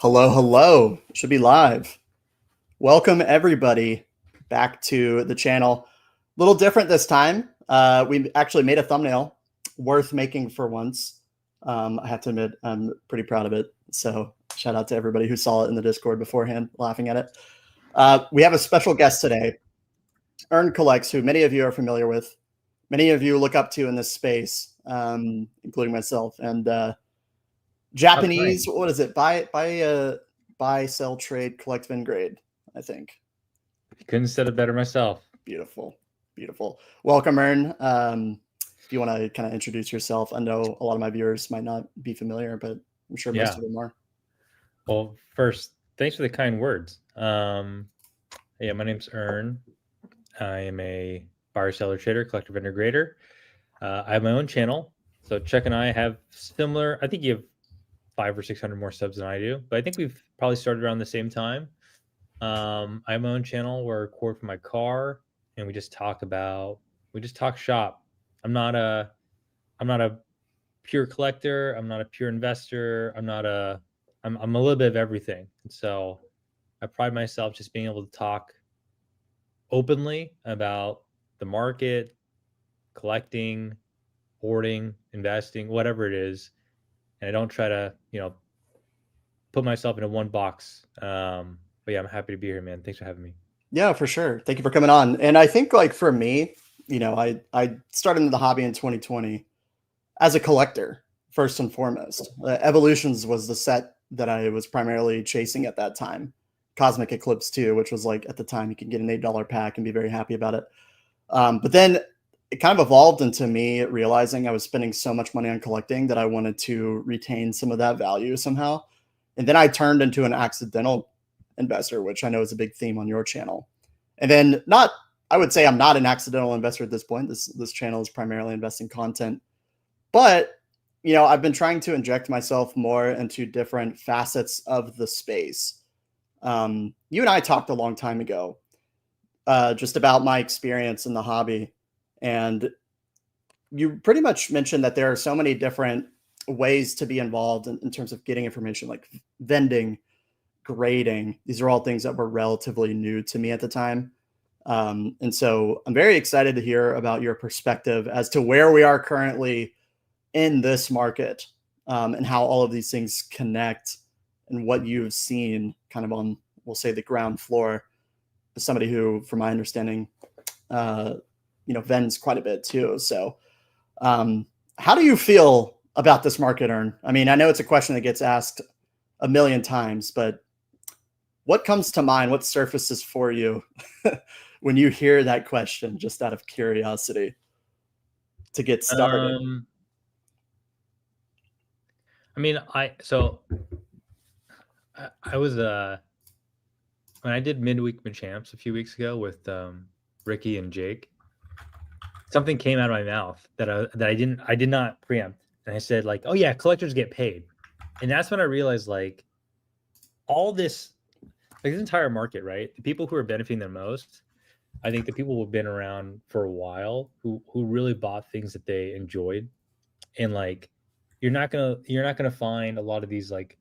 Hello, hello. Should be live. Welcome everybody back to the channel. A little different this time. We actually made a thumbnail worth making for once. I have to admit, I'm pretty proud of it. So shout out to everybody who saw it in the Discord beforehand, laughing at it. We have a special guest today, Earn Collects, who many of you are familiar with. Many of you look up to in this space, including myself. And Japanese, what is it? Buy, sell, trade, collect, then grade, I think. Couldn't have said it better myself. Beautiful. Beautiful. Welcome, Ern. If you want to kind of introduce yourself, I know a lot of my viewers might not be familiar, but I'm sure most of them are. Well, first, thanks for the kind words. My name's Ern. I am a buyer, seller, trader, collector, vendor, grader. I have my own channel. So Chuck and I have similar, I think you have 500 or 600 more subs than I do, but I think we've probably started around the same time. I have my own channel where I record from my car and we just talk shop. I'm not a pure collector. I'm not a pure investor. I'm a little bit of everything. And so I pride myself just being able to talk openly about the market, collecting, hoarding, investing, whatever it is. And I don't try to, put myself into one box. But yeah, I'm happy to be here, man. Thanks for having me. Yeah, for sure. Thank you for coming on. And I think like for me, I started into the hobby in 2020 as a collector, first and foremost. Evolutions was the set that I was primarily chasing at that time. Cosmic Eclipse 2, which was like at the time you could get an $8 pack and be very happy about it. But then it kind of evolved into me realizing I was spending so much money on collecting that I wanted to retain some of that value somehow. And then I turned into an accidental investor, which I know is a big theme on your channel. And then I would say I'm not an accidental investor at this point. This channel is primarily investing content. But, I've been trying to inject myself more into different facets of the space. You and I talked a long time ago just about my experience in the hobby. And you pretty much mentioned that there are so many different ways to be involved in terms of getting information, like vending, grading. These are all things that were relatively new to me at the time. And so I'm very excited to hear about your perspective as to where we are currently in this market, and how all of these things connect and what you've seen kind of on, we'll say, the ground floor as somebody who, from my understanding, vends quite a bit too. So how do you feel about this market, Ern? I mean, I know it's a question that gets asked a million times, but what comes to mind? What surfaces for you when you hear that question, just out of curiosity to get started? I was when I did midweek champs a few weeks ago with Ricky and Jake, something came out of my mouth that I did not preempt, and I said like, "Oh yeah, collectors get paid," and that's when I realized like all this, like this entire market, right? The people who are benefiting the most, I think the people who've been around for a while who really bought things that they enjoyed, and like you're not gonna find a lot of these like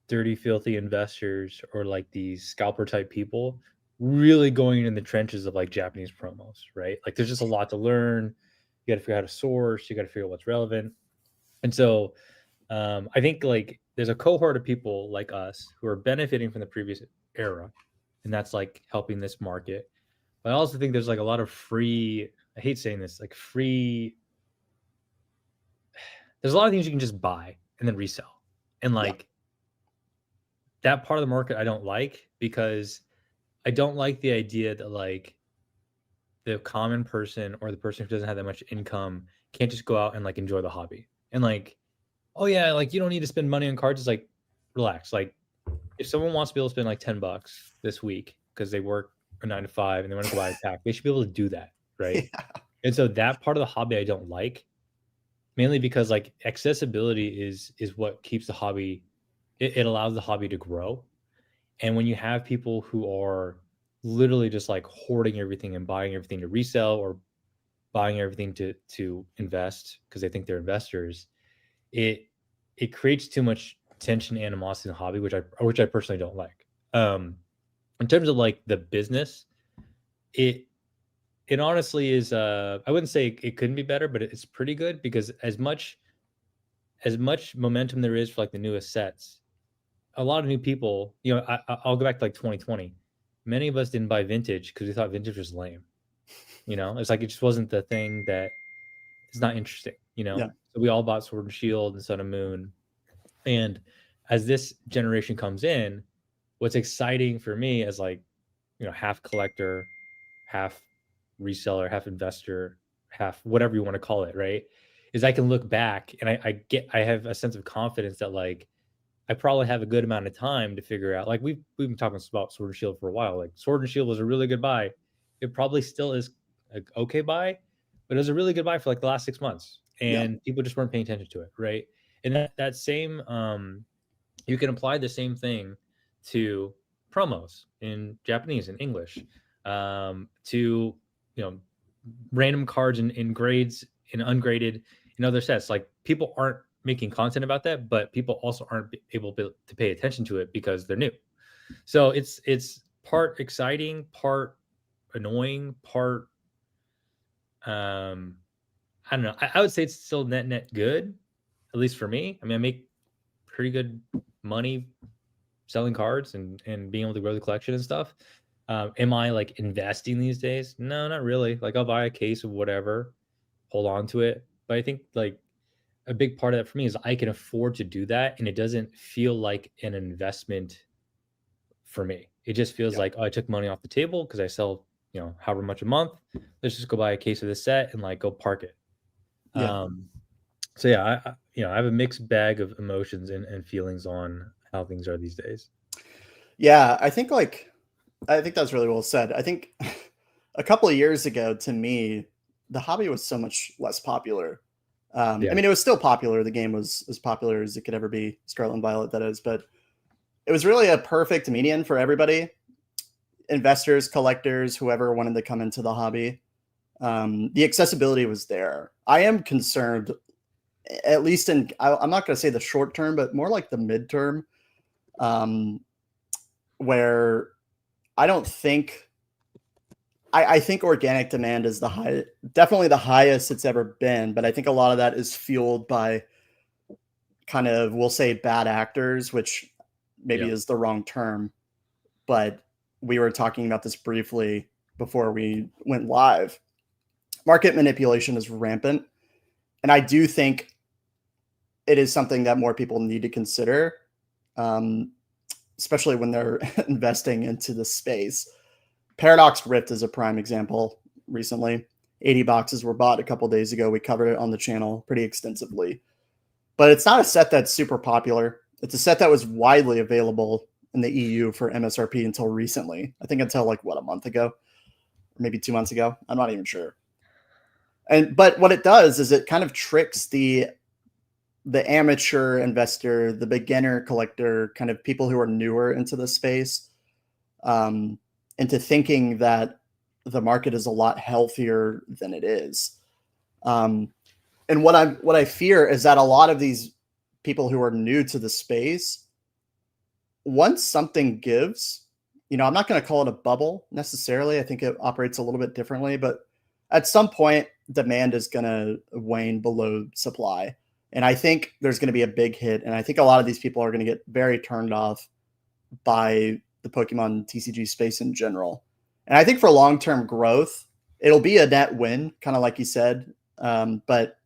dirty, filthy investors or like these scalper type people really going in the trenches of like Japanese promos, right? Like there's just a lot to learn. You got to figure out how to source. You got to figure out what's relevant. And so I think like there's a cohort of people like us who are benefiting from the previous era, and that's like helping this market. But I also think there's like a lot of free, I hate saying this, like free, there's a lot of things you can just buy and then resell. And like that part of the market I don't like, because I don't like the idea that like the common person or the person who doesn't have that much income can't just go out and like enjoy the hobby. And like, oh yeah, like you don't need to spend money on cards. It's like, relax. Like if someone wants to be able to spend like $10 this week because they work a 9 to 5 and they want to go buy a pack, they should be able to do that, right? Yeah. And so that part of the hobby I don't like, mainly because like accessibility is what keeps the hobby, it allows the hobby to grow. And when you have people who are literally just like hoarding everything and buying everything to resell or buying everything to invest because they think they're investors, it creates too much tension, animosity in the hobby, which I personally don't like. In terms of like the business, it honestly is. I wouldn't say it couldn't be better, but it's pretty good because as much momentum there is for like the newest sets, a lot of new people. I'll go back to like 2020. Many of us didn't buy vintage because we thought vintage was lame. It's like it just wasn't the thing that is not interesting. Yeah. So we all bought Sword and Shield and Sun and Moon, and as this generation comes in, what's exciting for me as like half collector, half reseller, half investor, half whatever you want to call it, right? Is I can look back and I have a sense of confidence that like I probably have a good amount of time to figure out. Like we've been talking about Sword and Shield for a while. Like Sword and Shield was a really good buy. It probably still is an okay buy, but it was a really good buy for like the last 6 months, Yeah. and people just weren't paying attention to it, right? And that same you can apply the same thing to promos in Japanese and English, to random cards in grades and ungraded in other sets. Like people aren't making content about that, but people also aren't able to pay attention to it because they're new. So it's part exciting, part annoying, part I don't know. I would say it's still net good, at least for me. I mean, I make pretty good money selling cards and being able to grow the collection and stuff. Am I like investing these days? No, not really. Like I'll buy a case of whatever, hold on to it. But I think like a big part of that for me is I can afford to do that, and it doesn't feel like an investment for me. It just feels Yeah. like, oh, I took money off the table because I sell, however much a month. Let's just go buy a case of this set and like go park it. Yeah. So yeah, I have a mixed bag of emotions and feelings on how things are these days. Yeah. I think that's really well said. I think a couple of years ago, to me, the hobby was so much less popular. I Yeah. mean, it was still popular. The game was as popular as it could ever be, Scarlet and Violet, that is. But it was really a perfect median for everybody, investors, collectors, whoever wanted to come into the hobby. The accessibility was there. I am concerned, at least I'm not going to say the short term, but more like the midterm, um, where I don't think I think organic demand is definitely the highest it's ever been, but I think a lot of that is fueled by kind of, we'll say, bad actors, which maybe Yeah. is the wrong term, but we were talking about this briefly before we went live. Market manipulation is rampant, and I do think it is something that more people need to consider, um, especially when they're investing into the space. Paradox Rift is a prime example recently. 80 boxes were bought a couple days ago. We covered it on the channel pretty extensively. But it's not a set that's super popular. It's a set that was widely available in the EU for MSRP until recently. I think until like a month ago, or maybe 2 months ago. I'm not even sure. But what it does is it kind of tricks the amateur investor, the beginner collector, kind of people who are newer into the space, um, into thinking that the market is a lot healthier than it is. And what I fear is that a lot of these people who are new to the space, once something gives, I'm not going to call it a bubble necessarily. I think it operates a little bit differently, but at some point, demand is going to wane below supply. And I think there's going to be a big hit. And I think a lot of these people are going to get very turned off by the Pokemon TCG space in general. And I think for long-term growth, it'll be a net win, kind of like you said. But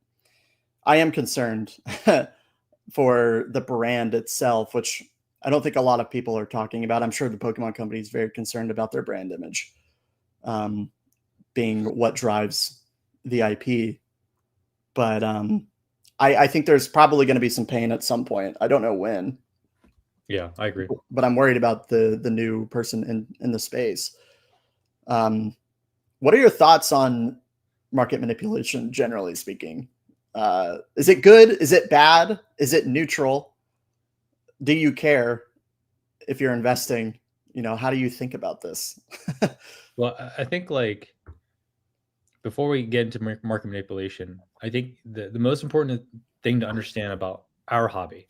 I am concerned for the brand itself, which I don't think a lot of people are talking about. I'm sure the Pokemon company is very concerned about their brand image, being what drives the IP. But I think there's probably going to be some pain at some point. I don't know when. Yeah, I agree. But I'm worried about the new person in the space. What are your thoughts on market manipulation, generally speaking? Is it good? Is it bad? Is it neutral? Do you care if you're investing? How do you think about this? Well, I think like before we get into market manipulation, I think the most important thing to understand about our hobby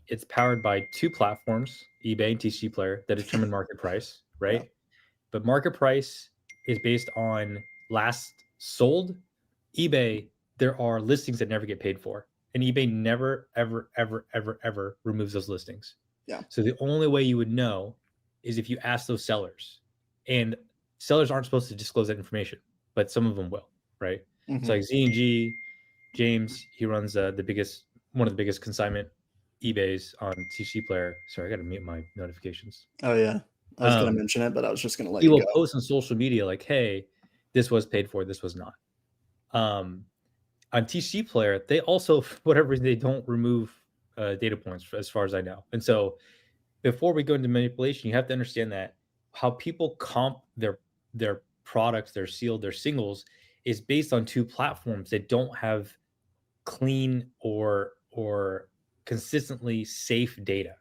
it's powered by two platforms, eBay and TCG Player, that determine market price, right? Yeah. But market price is based on last sold. eBay, there are listings that never get paid for, and eBay never, ever, ever, ever, ever removes those listings. Yeah. So the only way you would know is if you ask those sellers, and sellers aren't supposed to disclose that information, but some of them will, right? So like Z&G, James, he runs one of the biggest consignment eBays on TC Player. Sorry, I got to mute my notifications. Oh yeah. I was going to Um, mention it, but I was just going to let he you will go. post on social media like, "Hey, this was paid for, this was not." On TC Player, they also, for whatever reason, they don't remove data points, as far as I know. And so, before we go into manipulation, you have to understand that how people comp their products, their sealed, their singles, is based on two platforms that don't have clean or consistently safe data.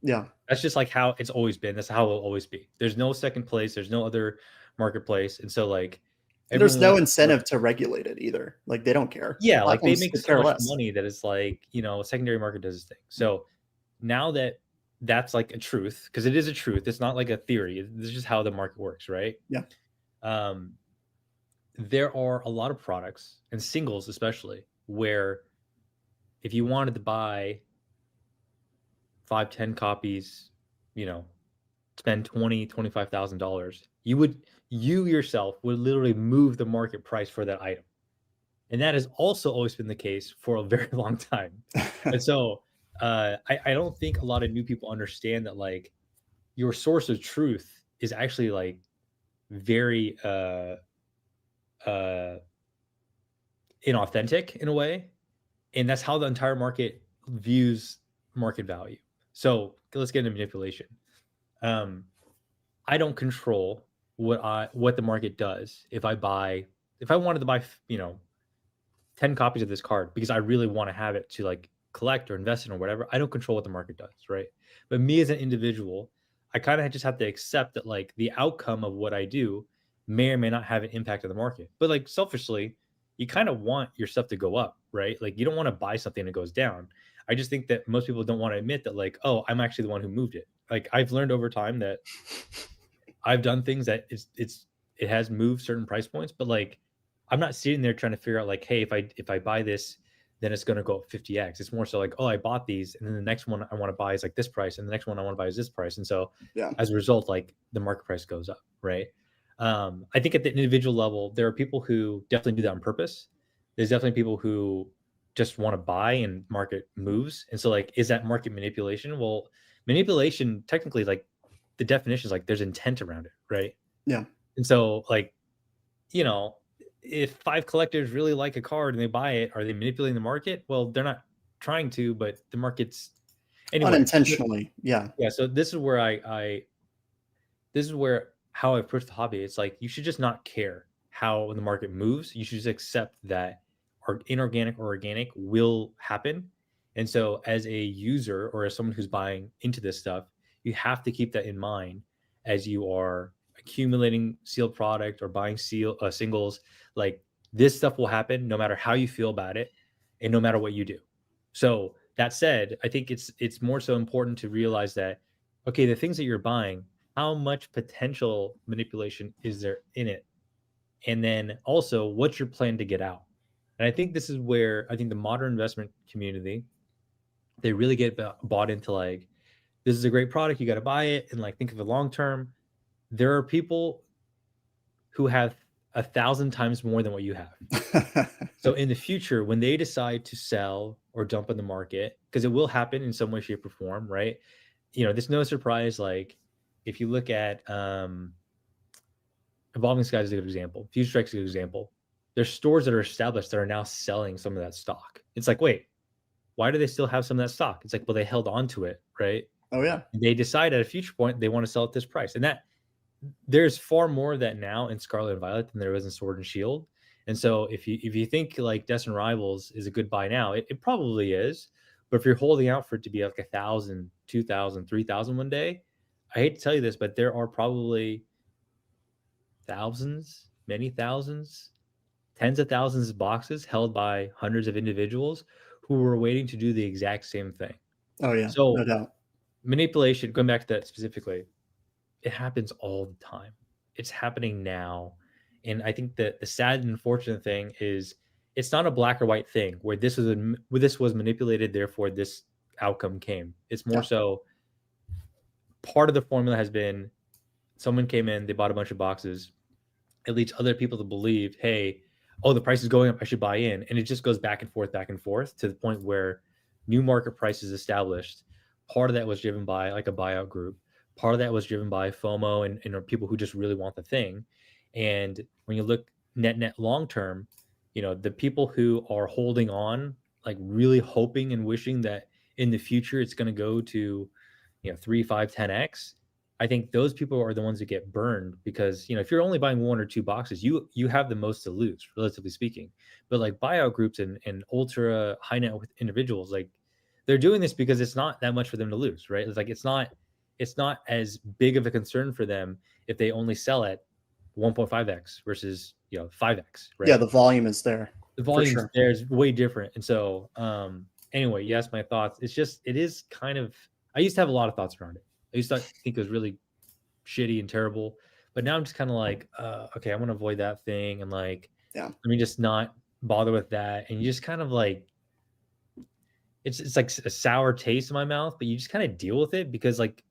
Yeah. That's just like how it's always been. That's how it'll always be. There's no second place. There's no other marketplace. And so like There's everyone no wants to, incentive to regulate it either. Like they don't care. yeah, like they Platforms make could so care much less. money that it's like, a secondary market does its thing. So now that that's like a truth, because it is a truth, it's not like a theory. This is just how the market works, right? Yeah. Um, there are a lot of products and singles, especially, where if you wanted to buy 5, 10 copies, you know, spend $25,000, you yourself would literally move the market price for that item. And that has also always been the case for a very long time. And so I don't think a lot of new people understand that like your source of truth is actually like very uh inauthentic in a way. And that's how the entire market views market value. So let's get into manipulation. Um, I don't control what the market does. If I wanted to buy, 10 copies of this card because I really want to have it to like collect or invest in or whatever, I don't control what the market does, right? But me as an individual, I kind of just have to accept that like the outcome of what I do may or may not have an impact on the market. But like selfishly, you kind of want your stuff to go up, right? Like you don't want to buy something that goes down. I just think that most people don't want to admit that like, oh, I'm actually the one who moved it. Like I've learned over time that I've done things that it has moved certain price points, but like I'm not sitting there trying to figure out like, hey, if I buy this, then it's going to go up 50x. It's more so like, oh, I bought these, and then the next one I want to buy is like this price, and the next one I want to buy is this price, and so Yeah. as a result, like the market price goes up, right? I think at the individual level, there are people who definitely do that on purpose. There's definitely people who just want to buy and market moves, and so like, is that market manipulation? Well, manipulation technically, like the definition is like there's intent around it, right? Yeah. And so like, you know, if 5 collectors really like a card and they buy it, are they manipulating the market? Well, they're not trying to, but the market's anyway. Unintentionally. Yeah. Yeah. So this is where this is where how I approach the hobby. It's like you should just not care how the market moves. You should just accept that inorganic or organic will happen. And so as a user or as someone who's buying into this stuff, you have to keep that in mind as you are accumulating sealed product or buying singles. Like this stuff will happen no matter how you feel about it and no matter what you do. So that said, I think it's more so important to realize that okay, the things that you're buying, how much potential manipulation is there in it? And then also, what's your plan to get out? And I think this is where I think the modern investment community, they really get bought into like, this is a great product, you got to buy it, and like think of the long term. There are people who have 1,000 times more than what you have. So in the future, when they decide to sell or dump in the market, because it will happen in some way, shape, or form, right? There's no surprise. Like if you look at Evolving Skies is a good example. Future Strike's a good example. There's stores that are established that are now selling some of that stock. It's like, wait, why do they still have some of that stock? It's like, well, they held on to it, right? Oh yeah. They decide at a future point they want to sell at this price. And that there's far more of that now in Scarlet and Violet than there was in Sword and Shield. And so if you think like Destined Rivals is a good buy now, it probably is. But if you're holding out for it to be like 1,000, 2,000, 3,000 one day, I hate to tell you this, but there are probably thousands, many thousands, tens of thousands of boxes held by hundreds of individuals who were waiting to do the exact same thing. Oh yeah, So no doubt. manipulation, going back to that specifically, it happens all the time. It's happening now. And I think that the sad and unfortunate thing is it's not a black or white thing where this was manipulated, therefore this outcome came. It's more Yeah, so part of the formula has been someone came in, they bought a bunch of boxes. It leads other people to believe, hey, oh, the price is going up, I should buy in. And it just goes back and forth to the point where new market price is established. Part of that was driven by like a buyout group. Part of that was driven by FOMO and people who just really want the thing. And when you look net long term, the people who are holding on, like really hoping and wishing that in the future it's going to go to 3, 5, 10x. I think those people are the ones that get burned because if you're only buying one or two boxes, you have the most to lose, relatively speaking. But like buyout groups and ultra high net worth individuals, like they're doing this because it's not that much for them to lose, right? It's like it's not as big of a concern for them if they only sell at 1.5x versus 5x, yeah, right? the volume is there The for volumes sure. there is way different. And so anyway, you asked my thoughts. It is kind of, I used to have a lot of thoughts around it. I used to think it was really shitty and terrible, but now I'm just kind of like, okay, I want to avoid that thing, and like, Yeah. let me just not bother with that. And you just kind of like, it's like a sour taste in my mouth, but you just kind of deal with it because like,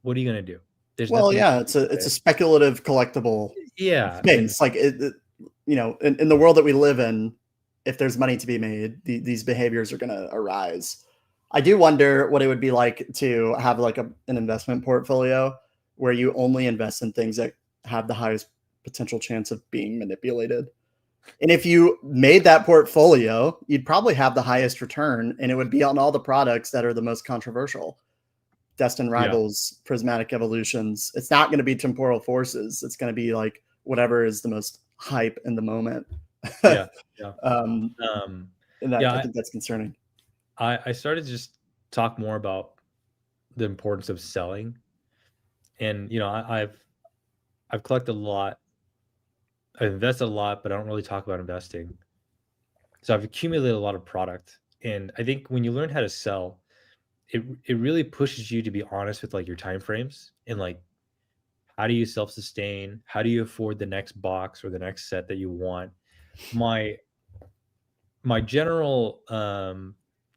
what are you gonna do? There's Well, nothing else yeah, to it's do a with it. speculative collectible Yeah, and space. Like in the world that we live in, if there's money to be made, these behaviors are going to arise. I do wonder what it would be like to have like an investment portfolio where you only invest in things that have the highest potential chance of being manipulated. And if you made that portfolio, you'd probably have the highest return, and it would be on all the products that are the most controversial. Destined yeah, Rivals, Prismatic Evolutions. It's not going to be Temporal Forces. It's going to be like whatever is the most hype in the moment. yeah, yeah, um, um, and that, I yeah. think that's concerning. I started to just talk more about the importance of selling, and I've collected a lot. I've invested a lot, but I don't really talk about investing. So I've accumulated a lot of product, and I think when you learn how to sell, it really pushes you to be honest with like your time frames and like how do you self sustain? How do you afford the next box or the next set that you want? My my general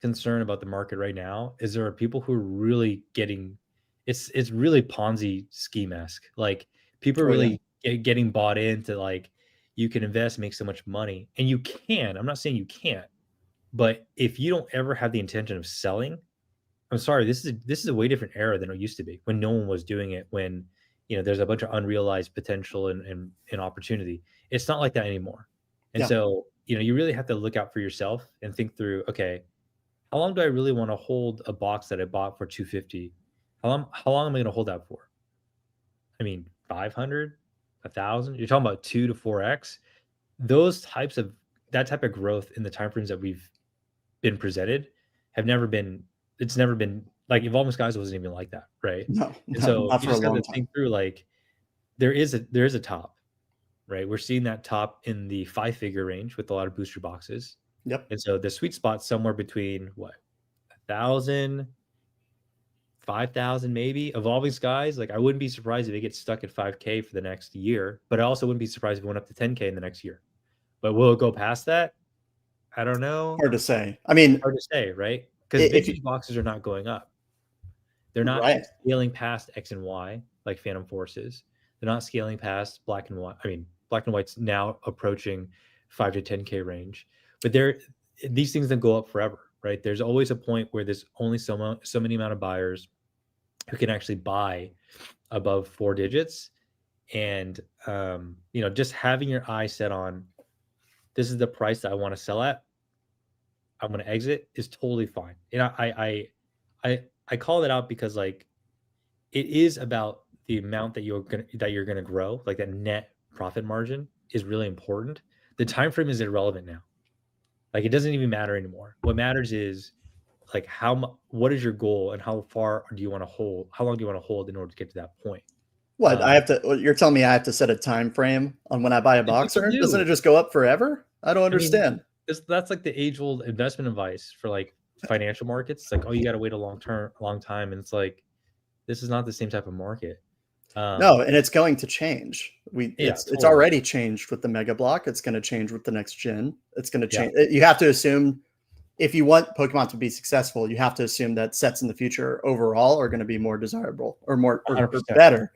concern about the market right now is there are people who are really getting it's really Ponzi scheme esque. Like people are Oh yeah, really getting bought into like you can invest, make so much money, and you can. I'm not saying you can't, but if you don't ever have the intention of selling, I'm sorry, this is a way different era than it used to be when no one was doing it. When there's a bunch of unrealized potential and opportunity. It's not like that anymore. And yeah. so you really have to look out for yourself and think through. Okay, how long do I really want to hold a box that I bought for 250? How long am I going to hold that for? I mean, 500, 1,000. You're talking about 2 to 4x. Those types of that type of growth in the timeframes that we've been presented have never been it's never been like Evolving Skies wasn't even like that, right? No, And no, so not you for a just got long to time. think through like there is a top, right? We're seeing that top in the 5-figure range with a lot of booster boxes. Yep. And so the sweet spot somewhere between what 1,000, 5,000 maybe. Evolving Skies, like I wouldn't be surprised if it gets stuck at 5K for the next year, but I also wouldn't be surprised if it went up to 10K in the next year. But will it go past that? I don't know. Hard to say. I mean, Hard to say, right? Because if vintage boxes are not going up. They're not right, scaling past X and Y like Phantom Forces. They're not scaling past Black and White. I mean, Black and White's now approaching 5 to 10K range, but these things don't go up forever, right? There's always a point where there's only so many amount of buyers who can actually buy above 4 digits, and just having your eye set on this is the price that I want to sell at. I'm going to exit is totally fine. And I call it out because like it is about the amount that you're gonna grow, like that net profit margin is really important. The time frame is irrelevant now. Like it doesn't even matter anymore. What matters is like what is your goal and how far do you want to hold? How long do you want to hold in order to get to that point? what I Um, have to. You're telling me I have to set a time frame on when I buy a you boxer? Doesn't do. it just go up forever? I don't I mean, understand. that's like the age old investment advice for like financial markets. It's like, oh, you got to wait a long time, and it's like this is not the same type of market. No, and it's going to change. Yeah, It's totally. already changed with the mega block. It's going to change with the next gen. It's going to Yeah. change. You have to assume if you want Pokemon to be successful, you have to assume that sets in the future overall are going to be more desirable or more or 100%. better.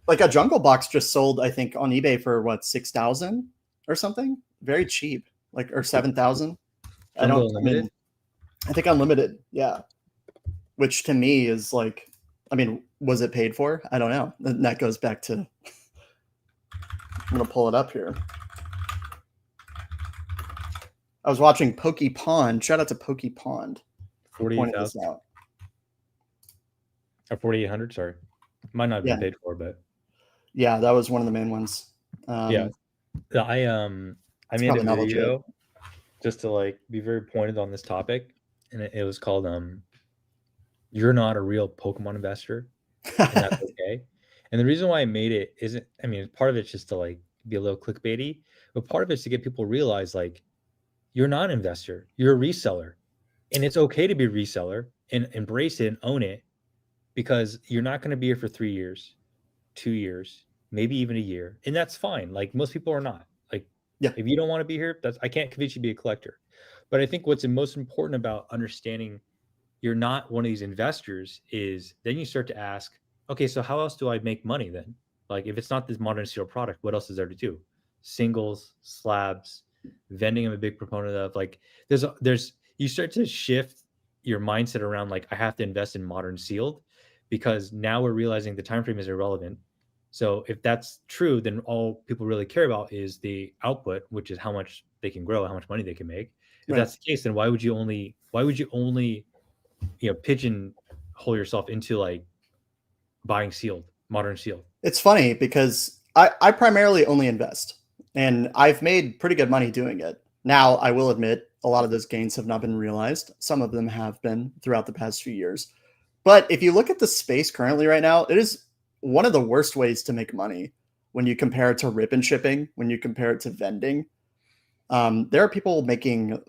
Like a jungle box just sold, I think, on eBay for what, 6,000 or something, very cheap, like or 7,000. Jungle Unlimited. I think unlimited, yeah. Which to me is like, I mean, was it paid for? I don't know. And that goes back to. I'm gonna pull it up here. I was watching Pokepond. Shout out to Pokepond. 48,000 or 4,800. Sorry, might not have been paid for, but yeah, that was one of the main ones. Yeah, I made a video just to like be very pointed on this topic, and it was called "You're Not a Real Pokemon Investor, and that's okay." And the reason why I made it isn't, I mean, part of it's just to like be a little clickbaity, but part of it's to get people to realize like you're not an investor, you're a reseller, and it's okay to be a reseller and embrace it and own it, because you're not going to be here for 3 years, 2 years, maybe even a year, and that's fine. Like most people are not. Like, if you don't want to be here, I can't convince you to be a collector. But I think what's the most important about understanding you're not one of these investors is then you start to ask, okay, so how else do I make money then? Like if it's not this modern steel product, what else is there to do? Singles, slabs, vending. I'm a big proponent of. Like there's you start to shift your mindset around like I have to invest in modern sealed, because now we're realizing the time frame is irrelevant. So if that's true, then all people really care about is the output, which is how much they can grow, how much money they can make. If that's the case, then why would you only pigeonhole yourself into like buying sealed, modern sealed? It's funny because I primarily only invest, and I've made pretty good money doing it. Now, I will admit a lot of those gains have not been realized. Some of them have been throughout the past few years. But if you look at the space currently right now, it is one of the worst ways to make money when you compare it to rip and shipping, when you compare it to vending. There are people making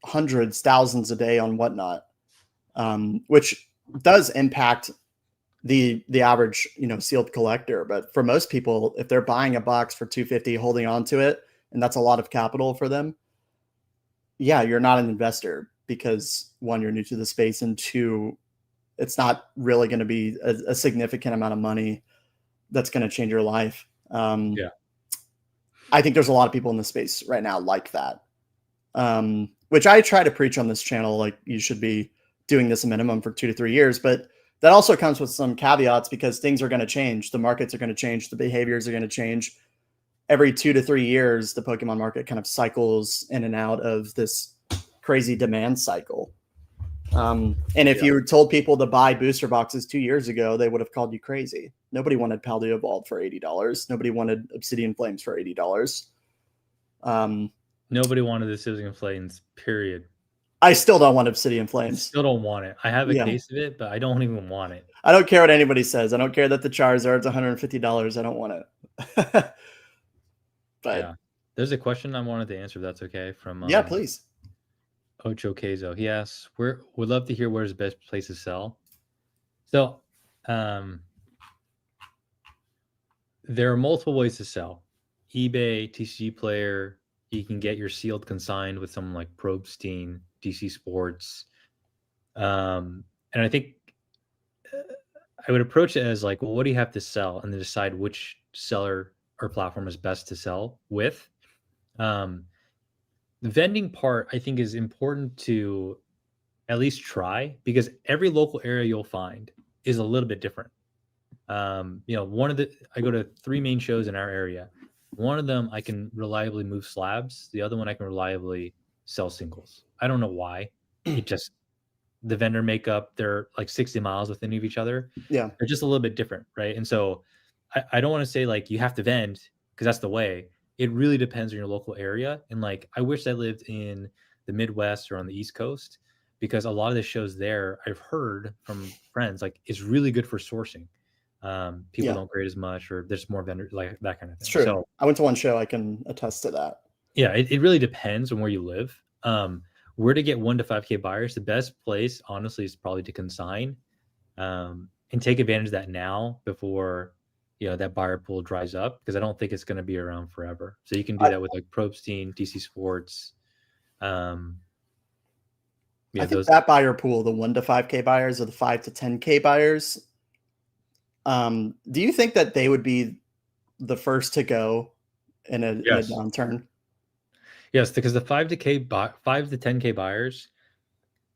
hundreds, thousands a day on whatnot, which does impact the average, sealed collector. But for most people, if they're buying a box for $250, holding on to it, and that's a lot of capital for them, yeah, you're not an investor because one, you're new to the space, and two, it's not really going to be a significant amount of money that's going to change your life. Yeah. I think there's a lot of people in the space right now like that, which I try to preach on this channel. Like you should be doing this a minimum for 2 to 3 years, but that also comes with some caveats because things are going to change. The markets are going to change. The behaviors are going to change. Every 2 to 3 years, the Pokemon market kind of cycles in and out of this crazy demand cycle. And if you told people to buy booster boxes 2 years ago, they would have called you crazy. Nobody wanted Paldea Evolved for $80. Nobody wanted Obsidian Flames for $80. Nobody wanted the Obsidian Flames, period. I still don't want Obsidian Flames. I still don't want it. I have a case of it, but I don't even want it. I don't care what anybody says. I don't care that the Charizard's $150. I don't want it. But yeah, there's a question I wanted to answer. If that's okay. From please. Ocho Kezo. He asks, would love to hear where's the best place to sell. So, there are multiple ways to sell. eBay, TCG Player. You can get your sealed consigned with someone like Probstein, DC Sports. And I think I would approach it as like, well, what do you have to sell? And then decide which seller or platform is best to sell with. The vending part, I think, is important to at least try, because every local area you'll find is a little bit different. I go to 3 main shows in our area. One of them I can reliably move slabs. The other one I can reliably sell singles. I don't know why. It just, the vendor makeup, they're like 60 miles within of each other. Yeah. They're just a little bit different, right? And so I don't want to say like you have to vend because that's the way. It really depends on your local area. And like, I wish I lived in the Midwest or on the East Coast, because a lot of the shows there, I've heard from friends, like it's really good for sourcing. People don't grade as much, or there's more vendors, like that kind of thing. It's true. So I went to one show. I can attest to that. Yeah, it really depends on where you live. where to get 1 to 5K buyers, the best place, honestly, is probably to consign, and take advantage of that now before that buyer pool dries up, because I don't think it's going to be around forever. So you can do that with like Probstein, DC Sports. I think that buyer pool, the 1 to 5K buyers or the 5 to 10K buyers, do you think that they would be the first to go in a downturn? Yes, because the 5 to 10K buyers,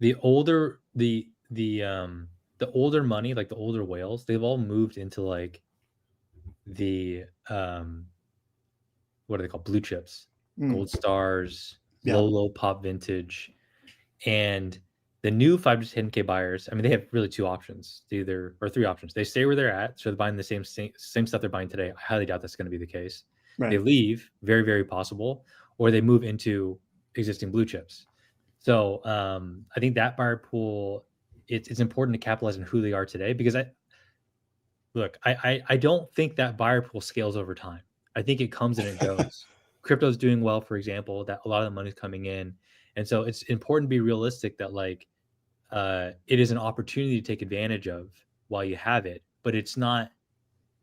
the older the older money, like the older whales, they've all moved into like the what are they called? Blue chips, gold stars, low pop vintage. And the new 5 to 10K buyers, I mean, they have really 2 options, or 3 options. They stay where they're at, so they're buying the same stuff they're buying today. I highly doubt that's going to be the case. Right. They leave, very, very possible, or they move into existing blue chips. So I think that buyer pool, it's important to capitalize on who they are today, because I don't think that buyer pool scales over time. I think it comes and it goes. Crypto's doing well, for example, that a lot of the money's coming in. And so it's important to be realistic that it is an opportunity to take advantage of while you have it, but it's not,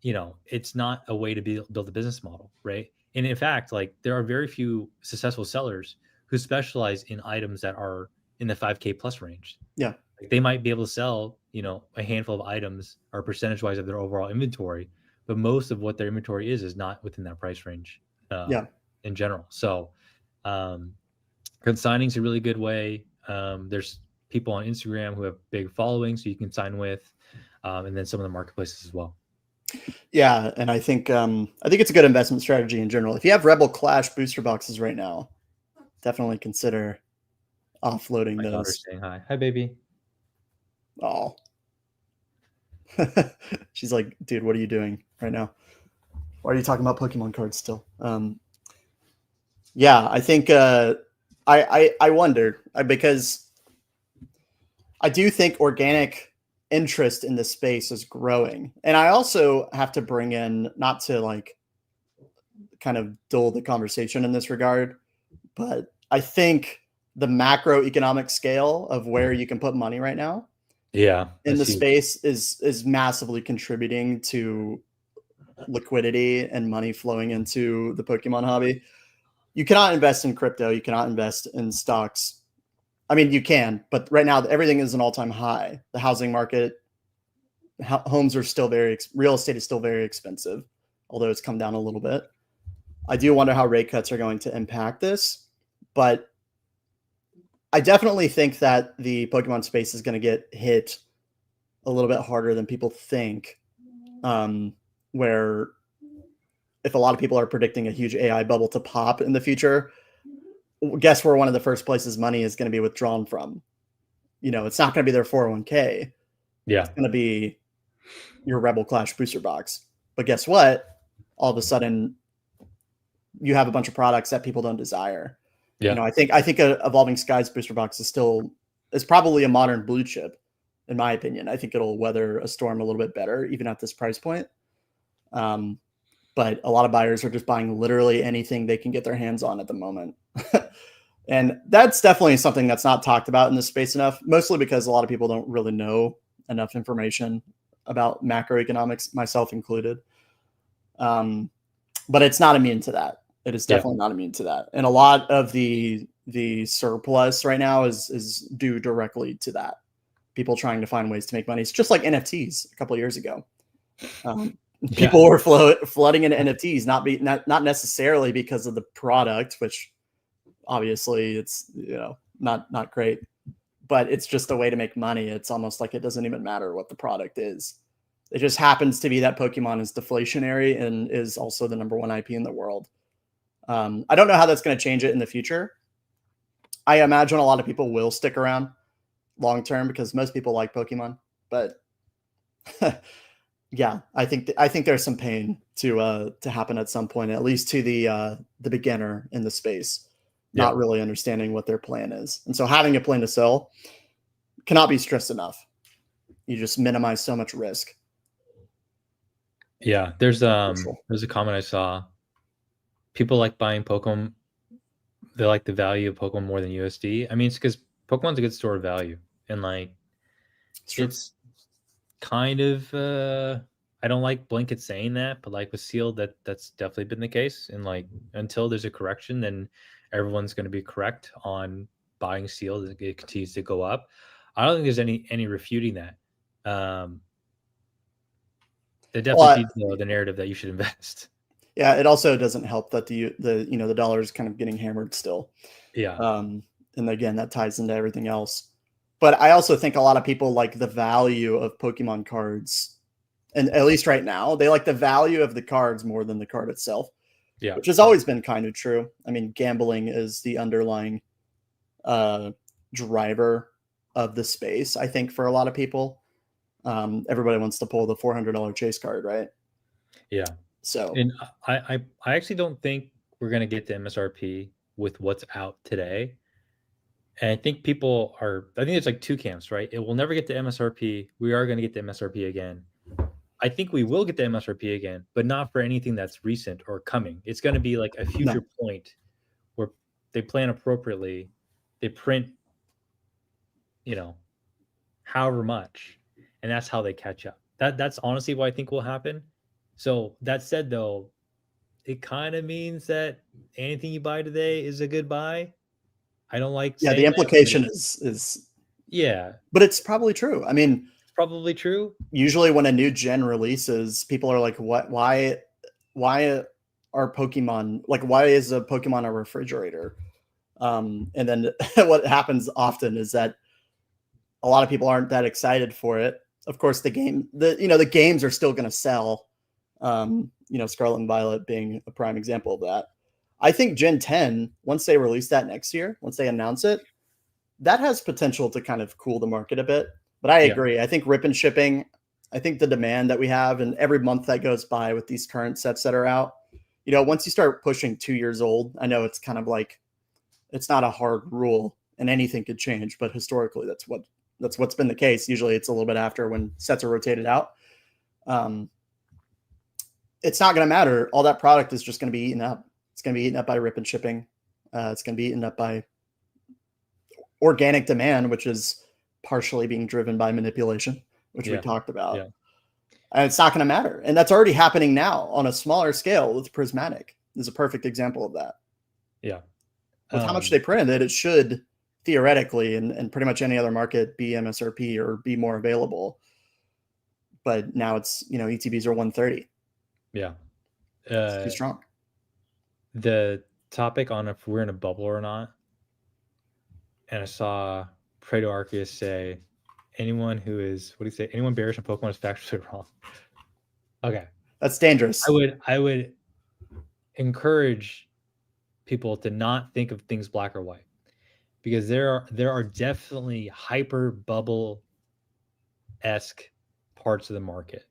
it's not a way to build a business model, right? And in fact, there are very few successful sellers who specialize in items that are in the 5K plus range. Yeah. They might be able to sell, a handful of items or percentage wise of their overall inventory, but most of what their inventory is not within that price range in general. So consigning is a really good way. There's people on Instagram who have big followings so you can sign with, and then some of the marketplaces as well. Yeah, and I think it's a good investment strategy in general. If you have Rebel Clash booster boxes right now, definitely consider offloading My those. daughter's saying hi. Hi, baby. Oh. She's like, dude, what are you doing right now? Why are you talking about Pokemon cards still? Yeah, I think I wonder, because I do think organic interest in this space is growing. And I also have to bring in, not to kind of dull the conversation in this regard, but I think the macroeconomic scale of where you can put money right now in the space is massively contributing to liquidity and money flowing into the Pokemon hobby. You cannot invest in crypto. You cannot invest in stocks. I mean, you can, but right now everything is an all-time high. The housing market, homes are still real estate is still very expensive, although it's come down a little bit. I do wonder how rate cuts are going to impact this, but I definitely think that the Pokemon space is going to get hit a little bit harder than people think, where if a lot of people are predicting a huge AI bubble to pop in the future, guess where one of the first places money is going to be withdrawn from? It's not going to be their 401k. Yeah. It's going to be your Rebel Clash booster box. But guess what? All of a sudden, you have a bunch of products that people don't desire. Yeah. I think a Evolving Skies booster box is probably a modern blue chip, in my opinion. I think it'll weather a storm a little bit better, even at this price point. But a lot of buyers are just buying literally anything they can get their hands on at the moment. And that's definitely something that's not talked about in this space enough, mostly because a lot of people don't really know enough information about macroeconomics, myself included. But it's not immune to that. It is definitely not immune to that. And a lot of the surplus right now is due directly to that. People trying to find ways to make money. It's just like NFTs a couple of years ago. People were flooding into NFTs, not necessarily because of the product, which obviously it's not great, but it's just a way to make money. It's almost like it doesn't even matter what the product is. It just happens to be that Pokemon is deflationary and is also the #1 IP in the world. I don't know how that's going to change it in the future. I imagine a lot of people will stick around long term because most people like Pokemon, but yeah, I think there's some pain to happen at some point, at least to the beginner in the space, not really understanding what their plan is. And so having a plan to sell cannot be stressed enough. You just minimize so much risk. Yeah, there's a comment I saw. People like buying Pokemon. they like the value of Pokemon more than USD. I mean, it's because Pokemon's a good store of value, and like it's kind of I don't like blanket saying that, but like with sealed, that's definitely been the case. And like until there's a correction, then everyone's going to be correct on buying sealed. It continues to go up. I don't think there's any refuting that. It definitely feeds the narrative that you should invest. Yeah, it also doesn't help that the dollar is kind of getting hammered still. Yeah. And again, that ties into everything else. But I also think a lot of people like the value of Pokemon cards, and at least right now, they like the value of the cards more than the card itself. Yeah. Which has always been kind of true. I mean, gambling is the underlying driver of the space, I think, for a lot of people. Everybody wants to pull the $400 chase card, right? Yeah. So, and I actually don't think we're going to get to MSRP with what's out today. And I think I think it's like two camps, right? It will never get to MSRP. We are going to get to MSRP again. I think we will get to MSRP again, but not for anything that's recent or coming. It's going to be like a future point where they plan appropriately. They print, however much, and that's how they catch up. That's honestly what I think will happen. So that said, though, it kind of means that anything you buy today is a good buy. I don't like saying the implication that, is yeah, but it's probably true. I mean, it's probably true. Usually when a new gen releases, people are like, "What? Why are Pokemon like? Why is a Pokemon a refrigerator?" And then what happens often is that a lot of people aren't that excited for it. Of course, the games are still going to sell. Scarlet and Violet being a prime example of that. I think Gen 10, once they release that next year, once they announce it, that has potential to kind of cool the market a bit. But I agree. I think rip and shipping, I think the demand that we have, and every month that goes by with these current sets that are out, once you start pushing 2 years old, I know it's kind of like, it's not a hard rule and anything could change, but historically that's what's been the case. Usually it's a little bit after when sets are rotated out. It's not going to matter. All that product is just going to be eaten up. It's going to be eaten up by rip and shipping. It's going to be eaten up by organic demand, which is partially being driven by manipulation, which we talked about. Yeah. And it's not going to matter. And that's already happening now on a smaller scale with Prismatic. Is a perfect example of that. Yeah. With how much they printed, it should theoretically, and pretty much any other market, be MSRP or be more available. But now it's, ETBs are 130. Yeah. It's too strong. The topic on if we're in a bubble or not, and I saw Preto Arceus say, anyone bearish on Pokemon is factually wrong. Okay. That's dangerous. I would encourage people to not think of things black or white, because there are definitely hyper bubble-esque parts of the market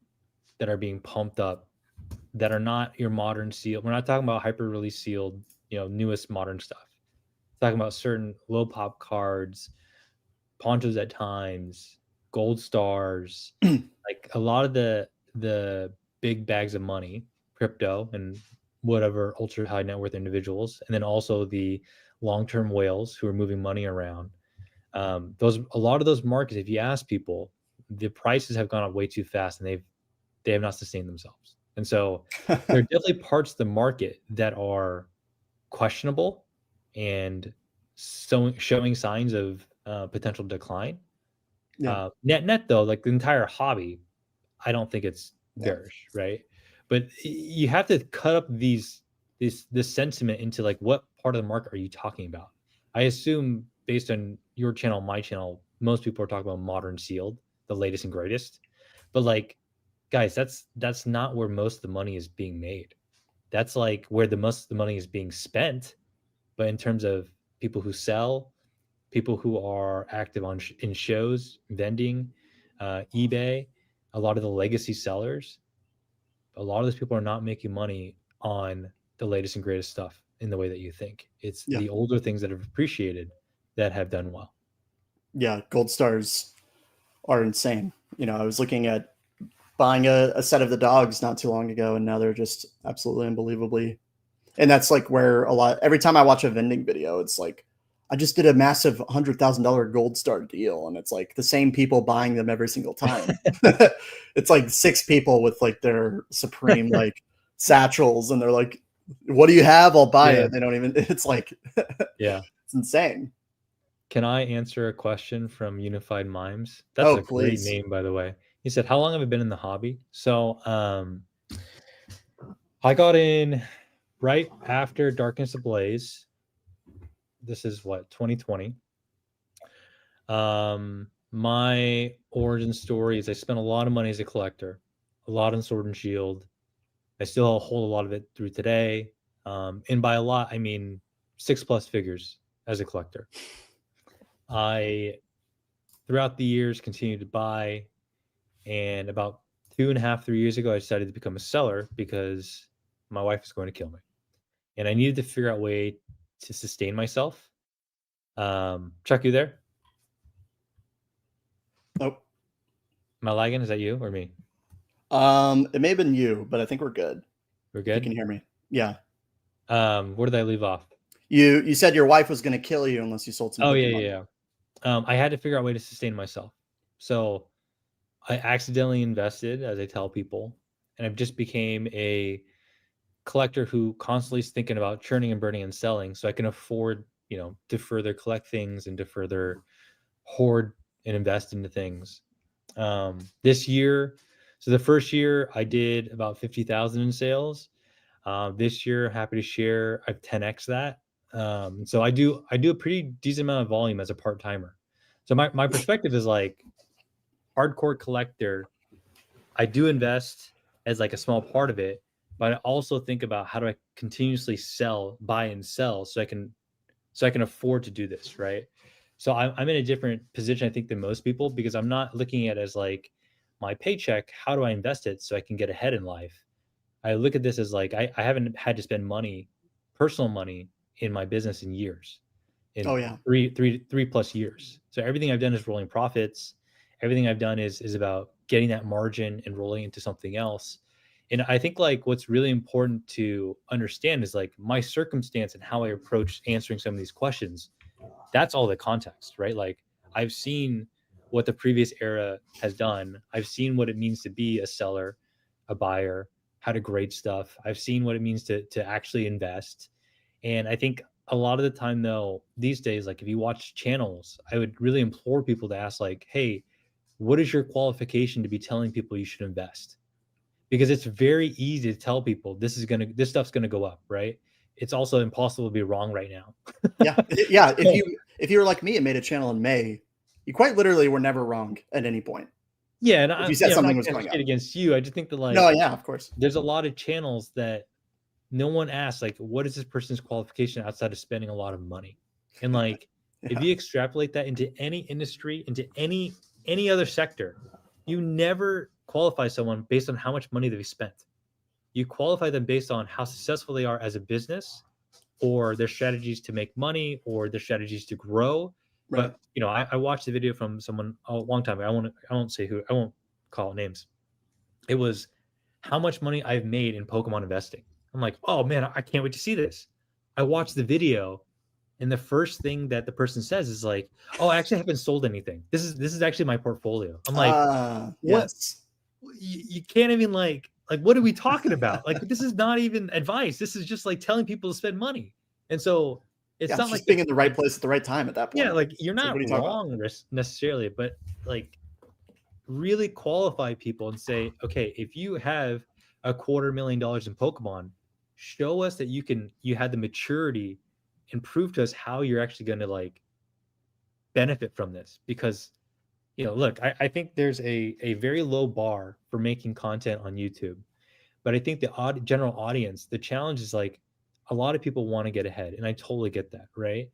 that are being pumped up that are not your modern sealed. We're not talking about hyper release sealed, newest modern stuff. We're talking about certain low pop cards, ponchos at times, gold stars, like a lot of the big bags of money, crypto and whatever ultra high net worth individuals, and then also the long-term whales who are moving money around. A lot of those markets, if you ask people, the prices have gone up way too fast, and they have not sustained themselves. And so there are definitely parts of the market that are questionable and showing signs of potential decline. Yeah. Net though, like the entire hobby, I don't think it's bearish, right? But you have to cut up this sentiment into like, what part of the market are you talking about? I assume based on your channel, my channel, most people are talking about modern sealed, the latest and greatest. But like, guys, that's not where most of the money is being made. That's like where the most of the money is being spent. But in terms of people who sell, people who are active in shows, vending, eBay, a lot of the legacy sellers, a lot of those people are not making money on the latest and greatest stuff in the way that you think. It's the older things that have appreciated that have done well. Yeah, gold stars are insane. I was looking at buying a set of the dogs not too long ago, and now they're just absolutely unbelievably And that's like where every time I watch a vending video, it's like, I just did a massive $100,000 gold star deal. And it's like the same people buying them every single time. It's like 6 people with like their supreme like satchels. And they're like, what do you have? I'll buy it. They don't even, it's like, Yeah. it's insane. Can I answer a question from Unified Mimes? That's a great name, by the way. He said, how long have I been in the hobby? So I got in right after Darkness Ablaze. This is what, 2020. My origin story is I spent a lot of money as a collector, a lot on Sword and Shield. I still hold a lot of it through today. And by a lot, I mean 6+ figures as a collector. I, throughout the years, continued to buy. And about 2.5, 3 years ago, I decided to become a seller because my wife was going to kill me. And I needed to figure out a way to sustain myself. Chuck, you there? Nope. Am I lagging? Is that you or me? It may have been you, but I think we're good. We're good? You can hear me. Yeah. Where did I leave off? You said your wife was going to kill you unless you sold some Pokemon. Yeah. I had to figure out a way to sustain myself. So I accidentally invested, as I tell people, and I just became a collector who constantly is thinking about churning and burning and selling, so I can afford, to further collect things and to further hoard and invest into things. This year, so the first year I did about 50,000 in sales. This year, happy to share, I've 10x that. So I do a pretty decent amount of volume as a part timer. So my perspective is like hardcore collector. I do invest as like a small part of it, but I also think about how do I continuously buy and sell so I can afford to do this, right? So I'm in a different position, I think, than most people, because I'm not looking at it as like my paycheck. How do I invest it so I can get ahead in life? I look at this as like I haven't had to spend money, personal money, in my business in years, in Oh yeah. 3+ years. So everything I've done is rolling profits. Everything I've done is about getting that margin and rolling into something else. And I think like what's really important to understand is like my circumstance and how I approach answering some of these questions. That's all the context, right? Like I've seen what the previous era has done. I've seen what it means to be a seller, a buyer, how to grade stuff. I've seen what it means to actually invest. And I think a lot of the time though, these days, like if you watch channels, I would really implore people to ask like, hey, what is your qualification to be telling people you should invest? Because it's very easy to tell people this stuff's gonna go up, right? It's also impossible to be wrong right now. Yeah. If you were like me and made a channel in May, you quite literally were never wrong at any point. Yeah, and If you said I'm something not was going to going shit up. against you. I just think that like No, yeah, of course. there's a lot of channels that no one asks like, what is this person's qualification outside of spending a lot of money? And like if Yeah. you extrapolate that into any industry, into any other sector, you never qualify someone based on how much money they've spent. You qualify them based on how successful they are as a business, or their strategies to make money, or their strategies to grow. Right. But I watched a video from someone a long time ago. I won't say who. I won't call names. It was how much money I've made in Pokemon investing. I'm like, oh man, I can't wait to see this. I watched the video, and the first thing that the person says is like, oh, I actually haven't sold anything. This is actually my portfolio. I'm like, what? Yes. You can't even like what are we talking about? Like this is not even advice. This is just like telling people to spend money. And so it's not just like being in the right place at the right time at that point. Yeah, like you're It's like, not what are you talking about? wrong necessarily, but like really qualify people and say, okay, if you have $250,000 in Pokemon, show us that you had the maturity and prove to us how you're actually going to like benefit from this. Because look, I think there's a very low bar for making content on YouTube, but I think the general audience, the challenge is like a lot of people want to get ahead, and I totally get that, right?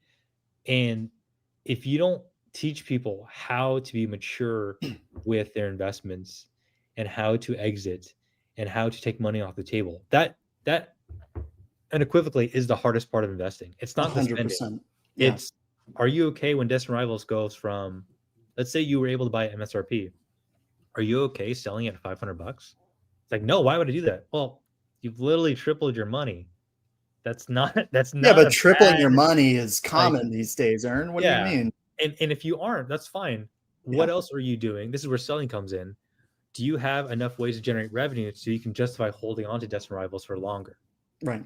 And if you don't teach people how to be mature with their investments and how to exit and how to take money off the table, that unequivocally is the hardest part of investing. It's not the spending. 100%. Yeah. It's, are you okay when Destin Rivals goes from, let's say you were able to buy at MSRP, are you okay selling it at $500? It's like, no, why would I do that? Well, you've literally tripled your money That's not that's Yeah, not but a tripling your bad, money is like, common these days, Aaron. What do you yeah. mean? And if you aren't, that's fine. What Yeah, else are you doing? This is where selling comes in. Do you have enough ways to generate revenue so you can justify holding on to destined rivals for longer? right.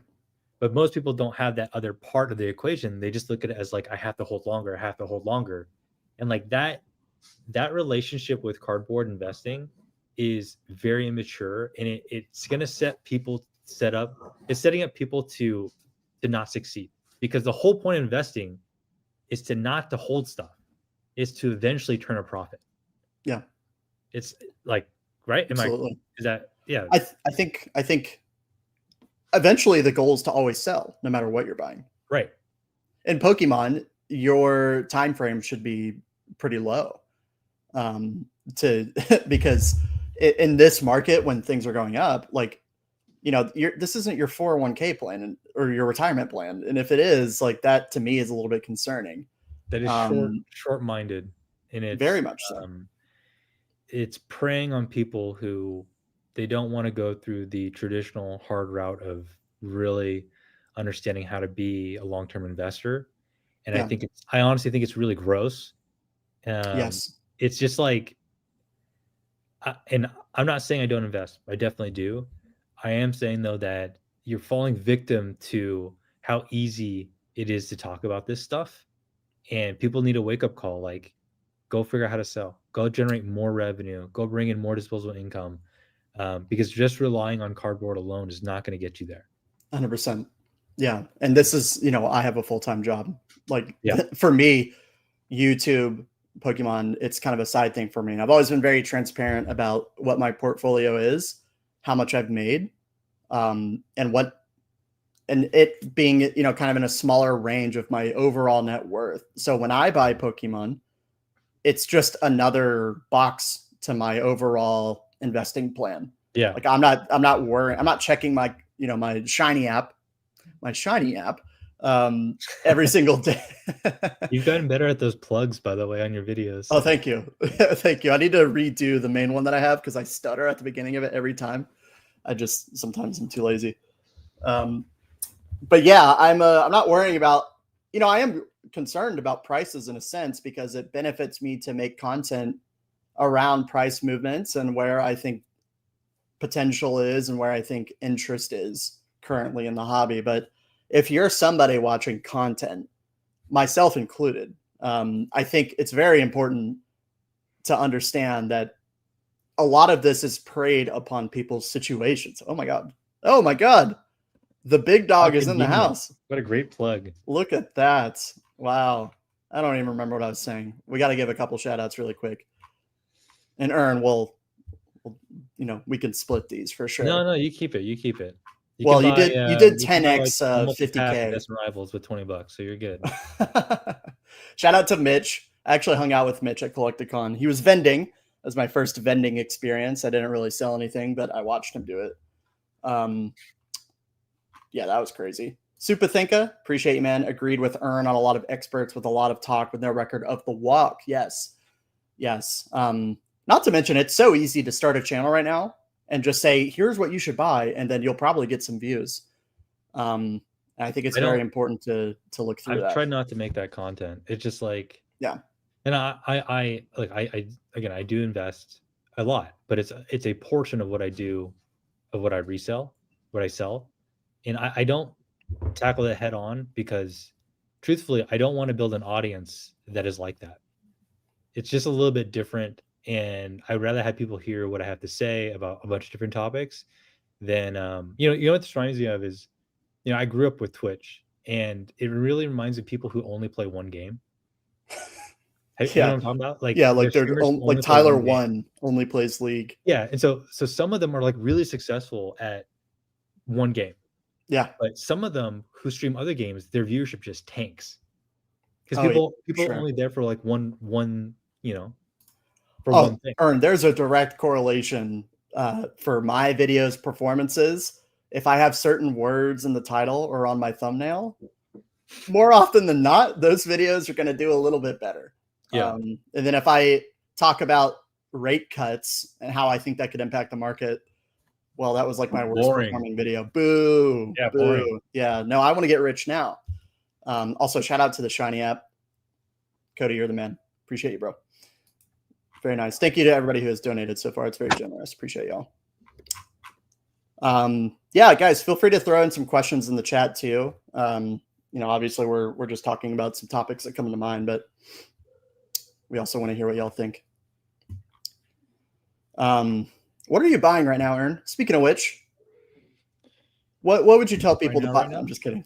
But most people don't have that other part of the equation. They just look at it as like, I have to hold longer, I have to hold longer. And like that relationship with cardboard investing is very immature, and it's going to it's setting up people to not succeed, because the whole point of investing is to not to hold stuff, is to eventually turn a profit. Yeah, It's like, right? absolutely. Is that, yeah, I think eventually the goal is to always sell, no matter what you're buying. right. In Pokemon, your time frame should be pretty low, to because in this market when things are going up, like this isn't your 401k plan or your retirement plan, and if it is, like that to me is a little bit concerning. That is short-minded, and Very much so. It's preying on people who they don't want to go through the traditional hard route of really understanding how to be a long-term investor. And Yeah. I honestly think it's really gross. Yes. It's just like, and I'm not saying I don't invest. I definitely do. I am saying though that you're falling victim to how easy it is to talk about this stuff, and people need a wake up call. Like, go figure out how to sell, go generate more revenue, go bring in more disposable income, because just relying on cardboard alone is not going to get you there. 100%. Yeah. And this is, I have a full-time job. Like Yeah. for me, YouTube, Pokemon, it's kind of a side thing for me. And I've always been very transparent about what my portfolio is, how much I've made, and it being, kind of in a smaller range of my overall net worth. So when I buy Pokemon, it's just another box to my overall investing plan. Yeah. Like I'm not worrying. I'm not checking my, my shiny app every single day. You've gotten better at those plugs, by the way, on your videos. Oh, thank you. Thank you. I need to redo the main one that I have because I stutter at the beginning of it every time. Sometimes I'm too lazy. But yeah, I'm not worrying about, I am concerned about prices in a sense because it benefits me to make content around price movements and where I think potential is and where I think interest is currently in the hobby. But if you're somebody watching content, myself included, I think it's very important to understand that a lot of this is preyed upon people's situations. Oh my God. Oh my God. The big dog is in the house. What a great plug. Look at that. Wow. I don't even remember what I was saying. We got to give a couple shout outs really quick. And we can split these for sure. No, you keep it. You keep it. You did 10x 50K Destined Rivals with $20, so you're good. Shout out to Mitch. I actually hung out with Mitch at Collecticon. He was vending. That was my first vending experience. I didn't really sell anything, but I watched him do it. Yeah, that was crazy. Supathinka, appreciate you, man. Agreed with Earn on a lot of experts with a lot of talk with no record of the walk. Yes. Not to mention, it's so easy to start a channel right now and just say, here's what you should buy, and then you'll probably get some views. I think it's very important to look through that. I've tried not to make that content. It's just like, yeah. And I do invest a lot, but it's a portion of what I do, of what I resell, what I sell. And I don't tackle it head on because truthfully, I don't want to build an audience that is like that. It's just a little bit different. And I'd rather have people hear what I have to say about a bunch of different topics than, you know what this reminds me of is, I grew up with Twitch, and it really reminds me of people who only play one game. You know what I'm talking about? Like, like Tyler One only plays League. Yeah, and so some of them are like really successful at one game. Yeah, but some of them who stream other games, their viewership just tanks because people are only there for like one one thing. Earn, there's a direct correlation for my videos performances. If I have certain words in the title or on my thumbnail, more often than not, those videos are going to do a little bit better. Yeah. And then if I talk about rate cuts and how I think that could impact the market, Well, that was like my worst Boring. performing video. Boo. Yeah, Boo. boring. Yeah. No, I want to get rich now. Also, shout out to the Shiny app. Cody, you're the man. Appreciate you, bro. Very nice. Thank you to everybody who has donated so far. It's very generous. Appreciate y'all. Yeah, guys, feel free to throw in some questions in the chat too. Obviously we're just talking about some topics that come to mind, but we also want to hear what y'all think. What are you buying right now, Ern? Speaking of which, what would you tell people to buy? Right now? I'm just kidding.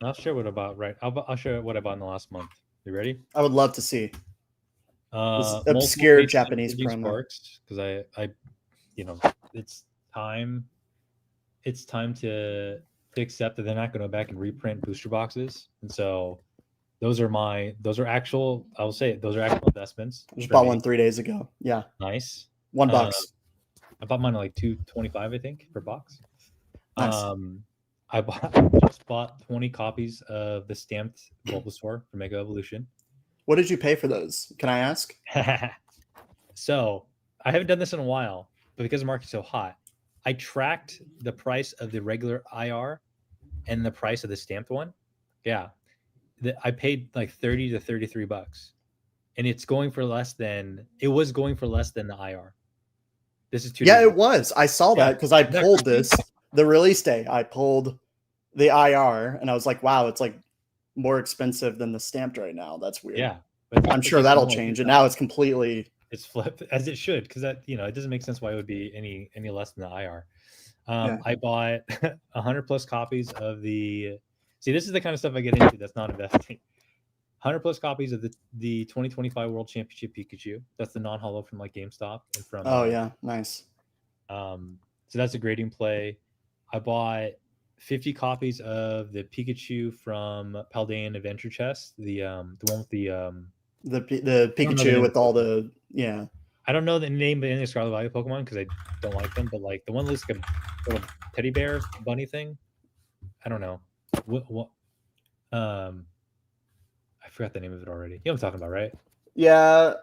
I'll share what I bought. Right, I'll share what I bought in the last month. You ready? I would love to see. This obscure Japanese promo. Because I, it's time. It's time to accept that they're not going to go back and reprint booster boxes, and so those are actual. I will say it, those are actual investments. I just bought one 3 days ago. Yeah, nice. $1. I bought mine at like $2.25, I think, per box. Nice. I just bought 20 copies of the stamped Bulbasaur for Mega Evolution. What did you pay for those? Can I ask? So I haven't done this in a while, but because the market's so hot, I tracked the price of the regular IR and the price of the stamped one. Yeah, I paid like $30 to $33, and it's going for less than it was going for less than the IR. This is 2 days. Yeah, it was. I saw that because I pulled this the release day. I pulled the IR, and I was like, wow, it's like more expensive than the stamped right now. That's weird. Yeah, but I'm sure that'll change. And now it's flipped, as it should, because that it doesn't make sense why it would be any less than the IR. I bought 100 plus copies of the. See, this is the kind of stuff I get into that's not investing. 100 plus copies of the 2025 World Championship Pikachu. That's the non-holo from like GameStop and from. Oh yeah, nice. So that's a grading play. I bought 50 copies of the Pikachu from Paldean Adventure Chest. The one with the Pikachu with all the I don't know the name of any Scarlet Violet Pokemon because I don't like them, but like the one that looks like a little teddy bear bunny thing. I don't know. What I forgot the name of it already. You know what I'm talking about, right? Yeah,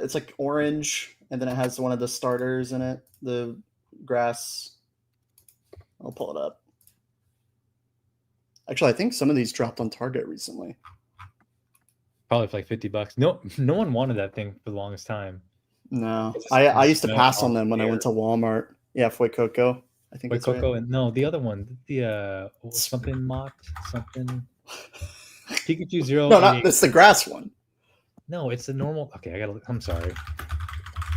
it's like orange, and then it has one of the starters in it. The grass. I'll pull it up. Actually, I think some of these dropped on Target recently. Probably for like $50. No one wanted that thing for the longest time. No, I used to pass on them when I went to Walmart. Yeah, Fuecoco. I think it's Fuecoco, and no, the other one, the something Mott, something Pikachu 0. No, not it's the grass one. No, it's the normal. Okay, I'm sorry.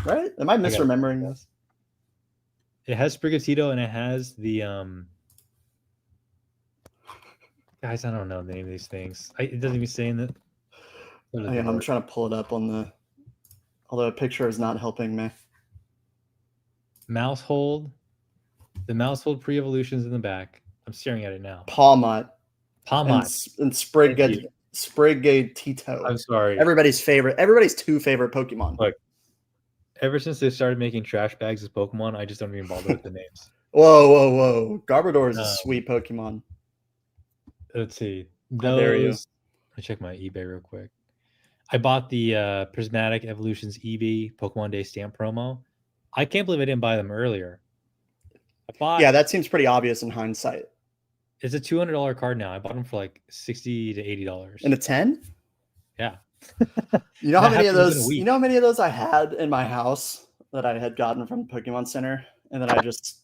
Right? Am I misremembering this? It has Sprigatito and it has the guys. I don't know the name of these things. It doesn't even say in the. I'm trying to pull it up on the. Although a picture is not helping me. Mousehold. The Mousehold pre-evolutions in the back. I'm staring at it now. Palmot. And Sprigatito. I'm sorry. Everybody's two favorite Pokemon. Look, ever since they started making trash bags as Pokemon, I just don't even bother with the names. Whoa. Garbodor is a sweet Pokemon. Let's see. Let me check my eBay real quick. I bought the Prismatic Evolutions EV Pokemon Day stamp promo. I can't believe I didn't buy them earlier. Yeah, that seems pretty obvious in hindsight. It's a $200 card now. I bought them for like $60 to $80. In a 10? Yeah. You know how many of those? You know how many of those I had in my house that I had gotten from the Pokemon Center, and then I just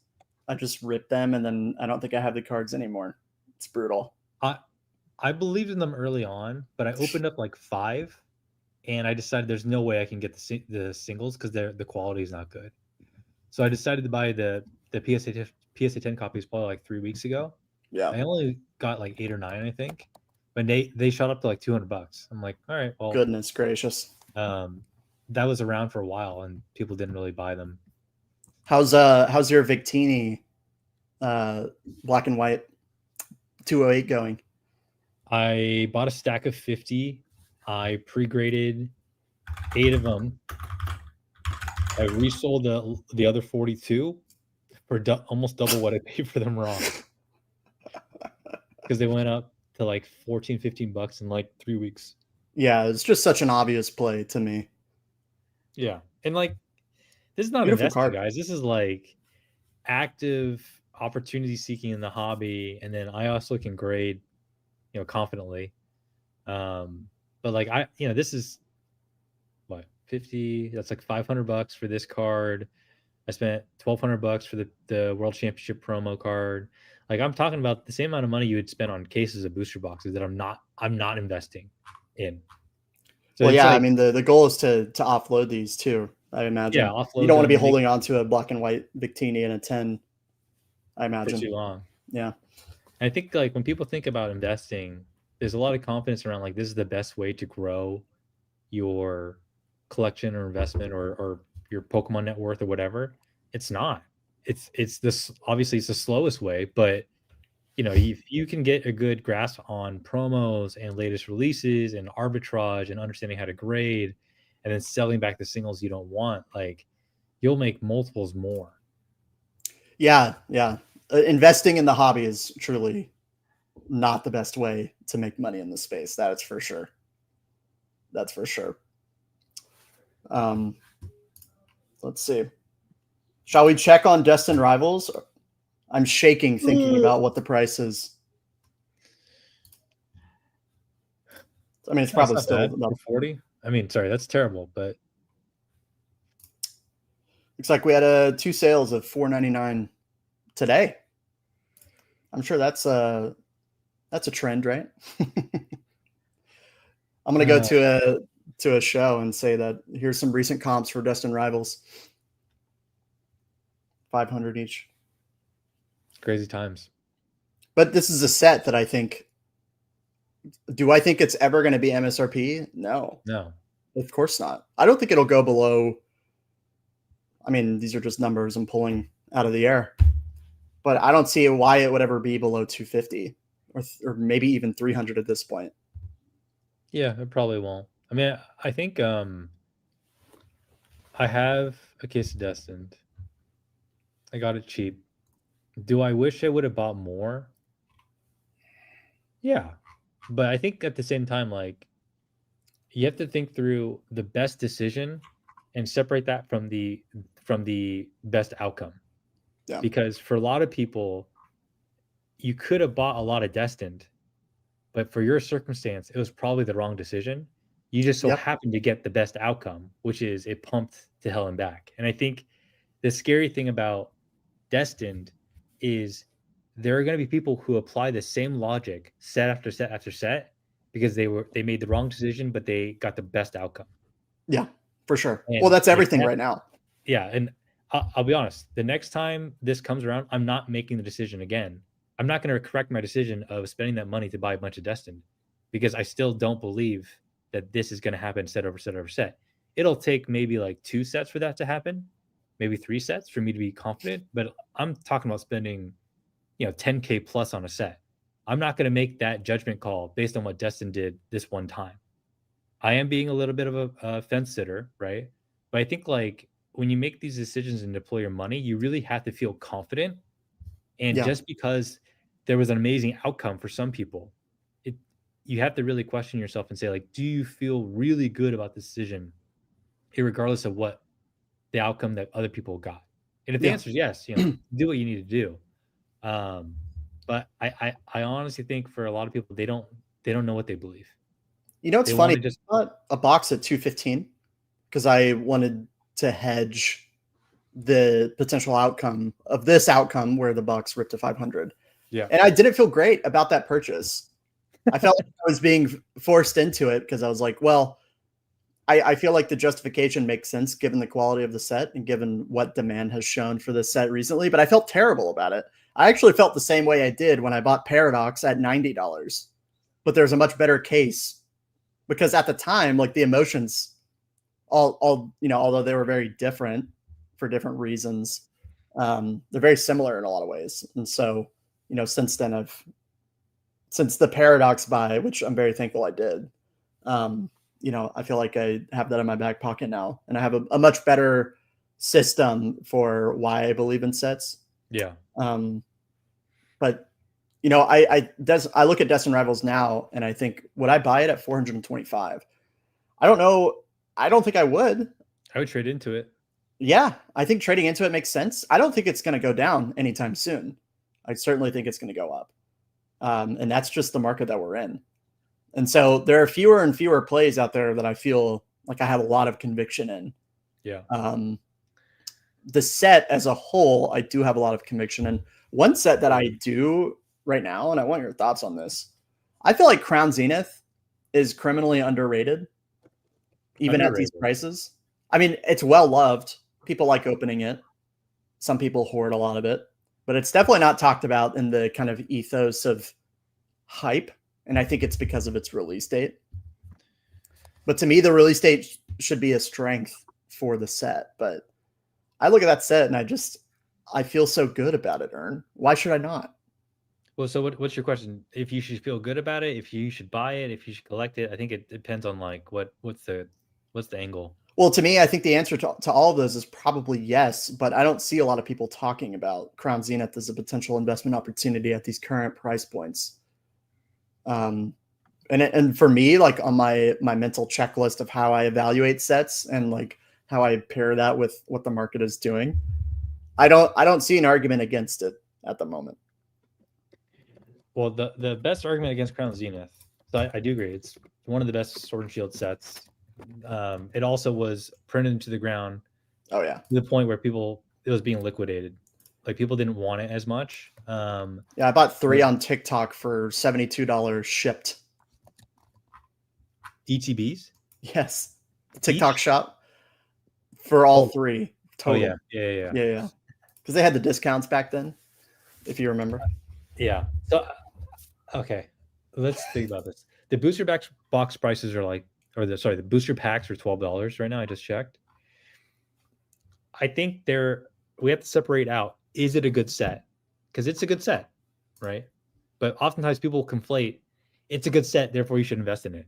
ripped them, and then I don't think I have the cards anymore. It's brutal. I believed in them early on, but I opened up like 5, and I decided there's no way I can get the singles because the quality is not good. So I decided to buy the PSA 10 copies probably like 3 weeks ago. Yeah, I only got like 8 or 9, I think, but they shot up to like $200. I'm like, all right, well, goodness gracious. That was around for a while, and people didn't really buy them. How's your Victini, black and white 208 going? I bought a stack of 50. I pre-graded 8 of them. I resold the other 42 for almost double what I paid for them raw. Because they went up to like $14-15 in like 3 weeks. Yeah, it's just such an obvious play to me. Yeah, and like this is not investing, guys. This is like active opportunity seeking in the hobby, and then I also can grade, confidently. But like this is what 50. That's like $500 for this card. I spent $1,200 for the World Championship promo card. Like I'm talking about the same amount of money you would spend on cases of booster boxes that I'm not investing in. So Well, it's yeah, I like, mean the goal is to offload these too. I yeah, imagine you offload don't want to them be and make holding on to a black and white Victini and a 10. I for imagine. too long. Yeah. I think like when people think about investing, there's a lot of confidence around like this is the best way to grow your collection or investment or your Pokemon net worth or whatever. It's not. It's this obviously it's the slowest way, but if you can get a good grasp on promos and latest releases and arbitrage and understanding how to grade and then selling back the singles you don't want, like you'll make multiples more. Yeah. Yeah. Investing in the hobby is truly not the best way to make money in this space. That's for sure. That's for sure. Let's see. Shall we check on Destined Rivals? I'm shaking thinking about what the price is. I mean, it's probably That's not still bad about for 40. I mean, sorry, that's terrible, but looks like we had 2 sales of $4.99 today. I'm sure that's a trend, right? I'm gonna go to a show and say that here's some recent comps for Destined Rivals. 500 each. crazy times. But this is a set that I think. Do I think it's ever going to be MSRP? No, No. of course not. I don't think it'll go below. I mean, these are just numbers I'm pulling out of the air, but I don't see why it would ever be below 250 or maybe even 300 at this point. Yeah, it probably won't. I mean, I think I have a case of Destined. I got it cheap. Do I wish I would have bought more? Yeah. But I think at the same time, like you have to think through the best decision and separate that from the best outcome. Yeah. Because for a lot of people, you could have bought a lot of Destined, but for your circumstance, it was probably the wrong decision. You just so Yep. happened to get the best outcome, which is it pumped to hell and back. And I think the scary thing about Destined is there are going to be people who apply the same logic set after set after set because they made the wrong decision, but they got the best outcome. Yeah, for sure. Well, And that's like everything that, right now. yeah. And I'll be honest, the next time this comes around, I'm not making the decision again. I'm not going to correct my decision of spending that money to buy a bunch of Destined because I still don't believe that this is going to happen set over set over set. It'll take maybe like 2 sets for that to happen, maybe 3 sets for me to be confident. But I'm talking about spending, 10K plus on a set. I'm not going to make that judgment call based on what Destin did this one time. I am being a little bit of a fence sitter, right? But I think like when you make these decisions and deploy your money, you really have to feel confident. And Yeah. just because there was an amazing outcome for some people, it you have to really question yourself and say, like, do you feel really good about this decision, regardless of what the outcome that other people got? And if the Yeah. answer is yes, do what you need to do. But I honestly think for a lot of people, they don't know what they believe. You know, it's They want funny. to just I bought a box at 215 because I wanted to hedge the potential outcome of this outcome where the Bucks ripped to 500. yeah. And I didn't feel great about that purchase. I felt like I was being forced into it because I was like, well, I feel like the justification makes sense given the quality of the set and given what demand has shown for this set recently, but I felt terrible about it. I actually felt the same way I did when I bought Paradox at $90, but there's a much better case because at the time, like the emotions, all although they were very different for different reasons, they're very similar in a lot of ways. And so, since then, since the Paradox buy, which I'm very thankful I did, I feel like I have that in my back pocket now, and I have a much better system for why I believe in sets. Yeah. But I look at Destined Rivals now, and I think would I buy it at 425? I don't know. I don't think I would. I would trade into it. Yeah, I think trading into it makes sense. I don't think it's going to go down anytime soon. I certainly think it's going to go up. And that's just the market that we're in. And so there are fewer and fewer plays out there that I feel like I have a lot of conviction in. Yeah. The set as a whole, I do have a lot of conviction in. One set that I do right now, and I want your thoughts on this. I feel like Crown Zenith is criminally underrated, even at these prices. I mean, it's well loved. People like opening it. Some people hoard a lot of it, but it's definitely not talked about in the kind of ethos of hype. And I think it's because of its release date. But to me, the release date should be a strength for the set. But I look at that set and I feel so good about it, Ern. Why should I not? Well, so what's your question? If you should feel good about it, if you should buy it, if you should collect it, I think it depends on like what's the angle. Well, to me, I think the answer to all of those is probably yes, but I don't see a lot of people talking about Crown Zenith as a potential investment opportunity at these current price points. And for me, like on my mental checklist of how I evaluate sets and like how I pair that with what the market is doing, I don't see an argument against it at the moment. Well, the best argument against Crown Zenith, so I do agree, it's one of the best Sword and Shield sets. It also was printed into the ground. Oh yeah, to the point where it was being liquidated. Like people didn't want it as much. Yeah, I bought 3 on TikTok for $72 shipped. ETBs? Yes, TikTok shop for all 3 total. Oh yeah. Because they had the discounts back then, if you remember. Yeah. So okay, let's think about this. The booster box prices are like, the booster packs are $12 right now. I just checked. I think we have to separate out, is it a good set? Because it's a good set, right? But oftentimes people conflate, it's a good set, therefore you should invest in it.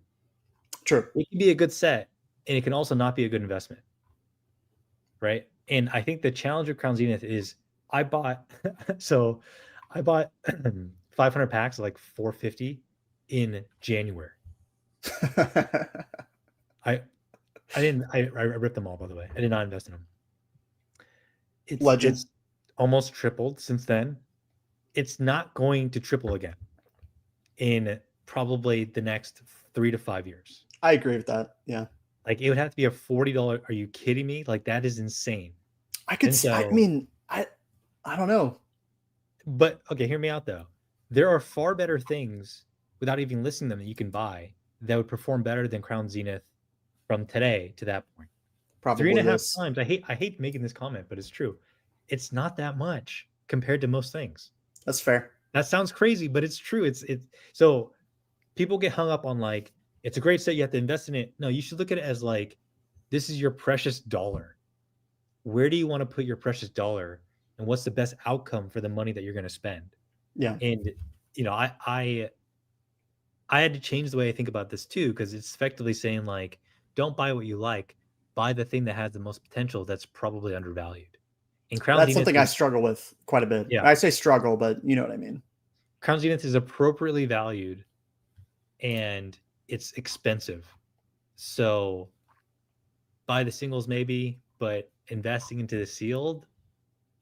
True. It can be a good set, and it can also not be a good investment, right? And I think the challenge of Crown Zenith is I bought 500 packs like $450 in January. I ripped them all, by the way. I did not invest in them. It's almost tripled since then. It's not going to triple again in probably the next 3 to 5 years. I agree with that. Yeah. Like it would have to be a $40. Are you kidding me? Like that is insane. I don't know. But okay, hear me out though. There are far better things without even listing them that you can buy that would perform better than Crown Zenith from today to that point. Probably 3.5 times. I hate making this comment, but it's true. It's not that much compared to most things. That's fair. That sounds crazy, but it's true. It's so people get hung up on like, it's a great set, you have to invest in it. No, you should look at it as like, this is your precious dollar. Where do you want to put your precious dollar, and what's the best outcome for the money that you're going to spend? Yeah. And I had to change the way I think about this too, because it's effectively saying like, don't buy what you like, buy the thing that has the most potential that's probably undervalued. And Crown Zenith, something I struggle with quite a bit. Yeah. I say struggle, but you know what I mean. Crown Zenith is appropriately valued and it's expensive. So buy the singles maybe, but investing into the sealed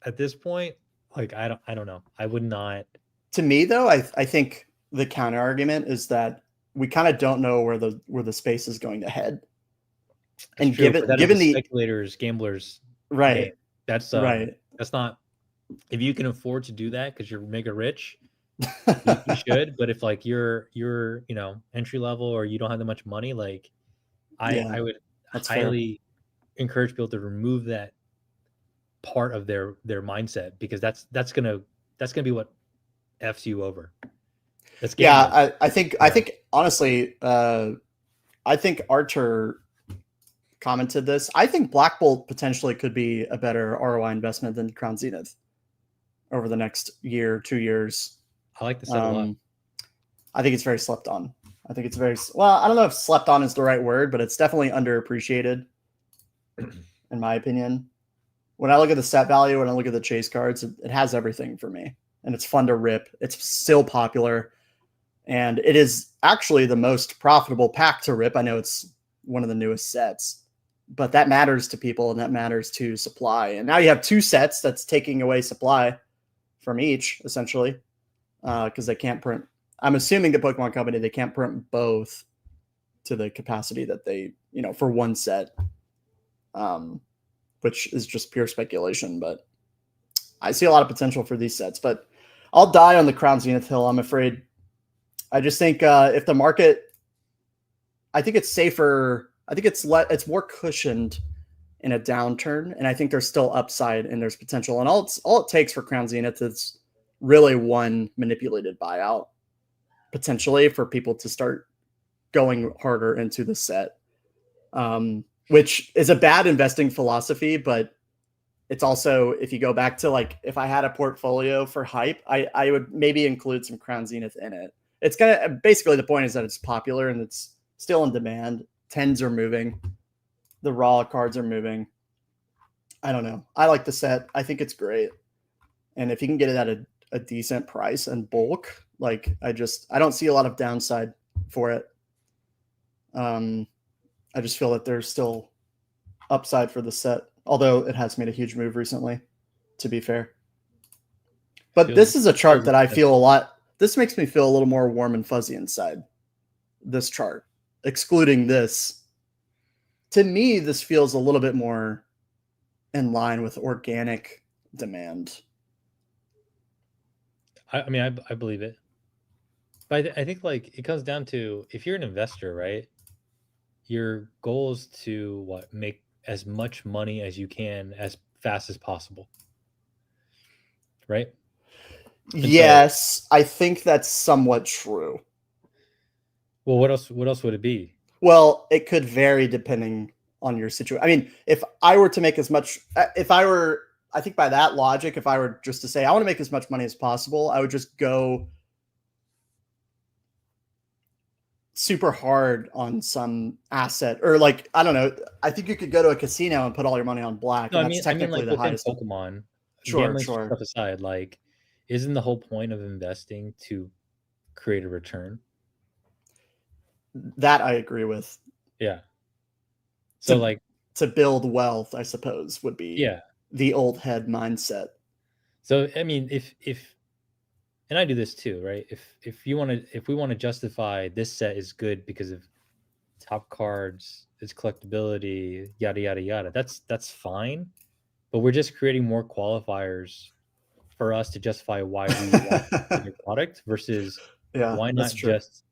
at this point, like I don't know. I would not. To me though, I think the counter argument is that we kind of don't know where the space is going to head. And given the speculators, gamblers, right? Game, that's right. That's not. If you can afford to do that because you're mega rich, you should. But if like you're entry level or you don't have that much money, like I would highly encourage people to remove that part of their mindset, because that's gonna be what F's you over. I think honestly, I think Archer commented this. I think Black Bolt potentially could be a better ROI investment than Crown Zenith over the next year, 2 years. I like the set a lot. I think it's very slept on. I think it's very well. I don't know if slept on is the right word, but it's definitely underappreciated, in my opinion. When I look at the set value, when I look at the chase cards, it has everything for me, and it's fun to rip. It's still popular, and it is actually the most profitable pack to rip. I know it's one of the newest sets, but that matters to people and that matters to supply. And now you have two sets that's taking away supply from each, essentially, because they can't print. I'm assuming the Pokemon Company, they can't print both to the capacity that they, for one set, which is just pure speculation. But I see a lot of potential for these sets. But I'll die on the Crown Zenith Hill, I'm afraid. I just think if the market, I think it's safer. I think it's more cushioned in a downturn, and I think there's still upside and there's potential. And all it takes for Crown Zenith is really one manipulated buyout, potentially, for people to start going harder into the set, which is a bad investing philosophy. But it's also, if you go back to like, if I had a portfolio for hype, I would maybe include some Crown Zenith in it. It's gonna, basically the point is that it's popular and it's still in demand. Tens are moving. The raw cards are moving. I don't know. I like the set. I think it's great. And if you can get it at a decent price and bulk, like I don't see a lot of downside for it. I just feel that there's still upside for the set, although it has made a huge move recently, to be fair. But this is a chart that I feel this makes me feel a little more warm and fuzzy inside. This chart, excluding this, to me, this feels a little bit more in line with organic demand. I mean, I believe it. But I think like it comes down to, if you're an investor, right? Your goal is to make as much money as you can as fast as possible. Right? And yes, I think that's somewhat true. Well, what else would it be? Well, it could vary depending on your situation. I mean, if I were to make as much, I think by that logic, if I were just to say, I want to make as much money as possible, I would just go super hard on some asset, or like, I don't know. I think you could go to a casino and put all your money on black. No, and that's technically like the within highest. Pokemon, Sure. gambling stuff aside, like, isn't the whole point of investing to create a return? That I agree with. Yeah. So to build wealth, I suppose, would be the old head mindset. So I mean, if and I do this too, right? If we want to justify this set is good because of top cards, its collectability, yada yada yada, that's fine. But we're just creating more qualifiers for us to justify why we want the product versus why not just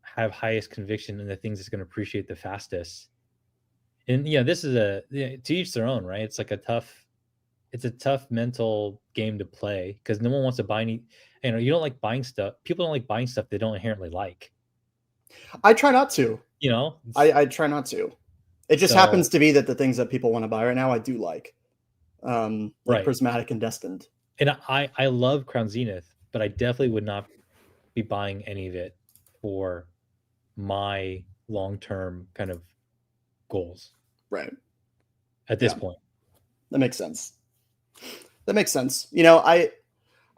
have highest conviction in the things that's going to appreciate the fastest. And this is to each their own, right? It's like it's a tough mental game to play because no one wants to buy any. You don't like buying stuff. People don't like buying stuff they don't inherently like. I try not to. I try not to. It just happens to be that the things that people want to buy right now, I do like Prismatic and Destined. And I love Crown Zenith, but I definitely would not be buying any of it for my long-term kind of goals. Right. At this point. That makes sense. I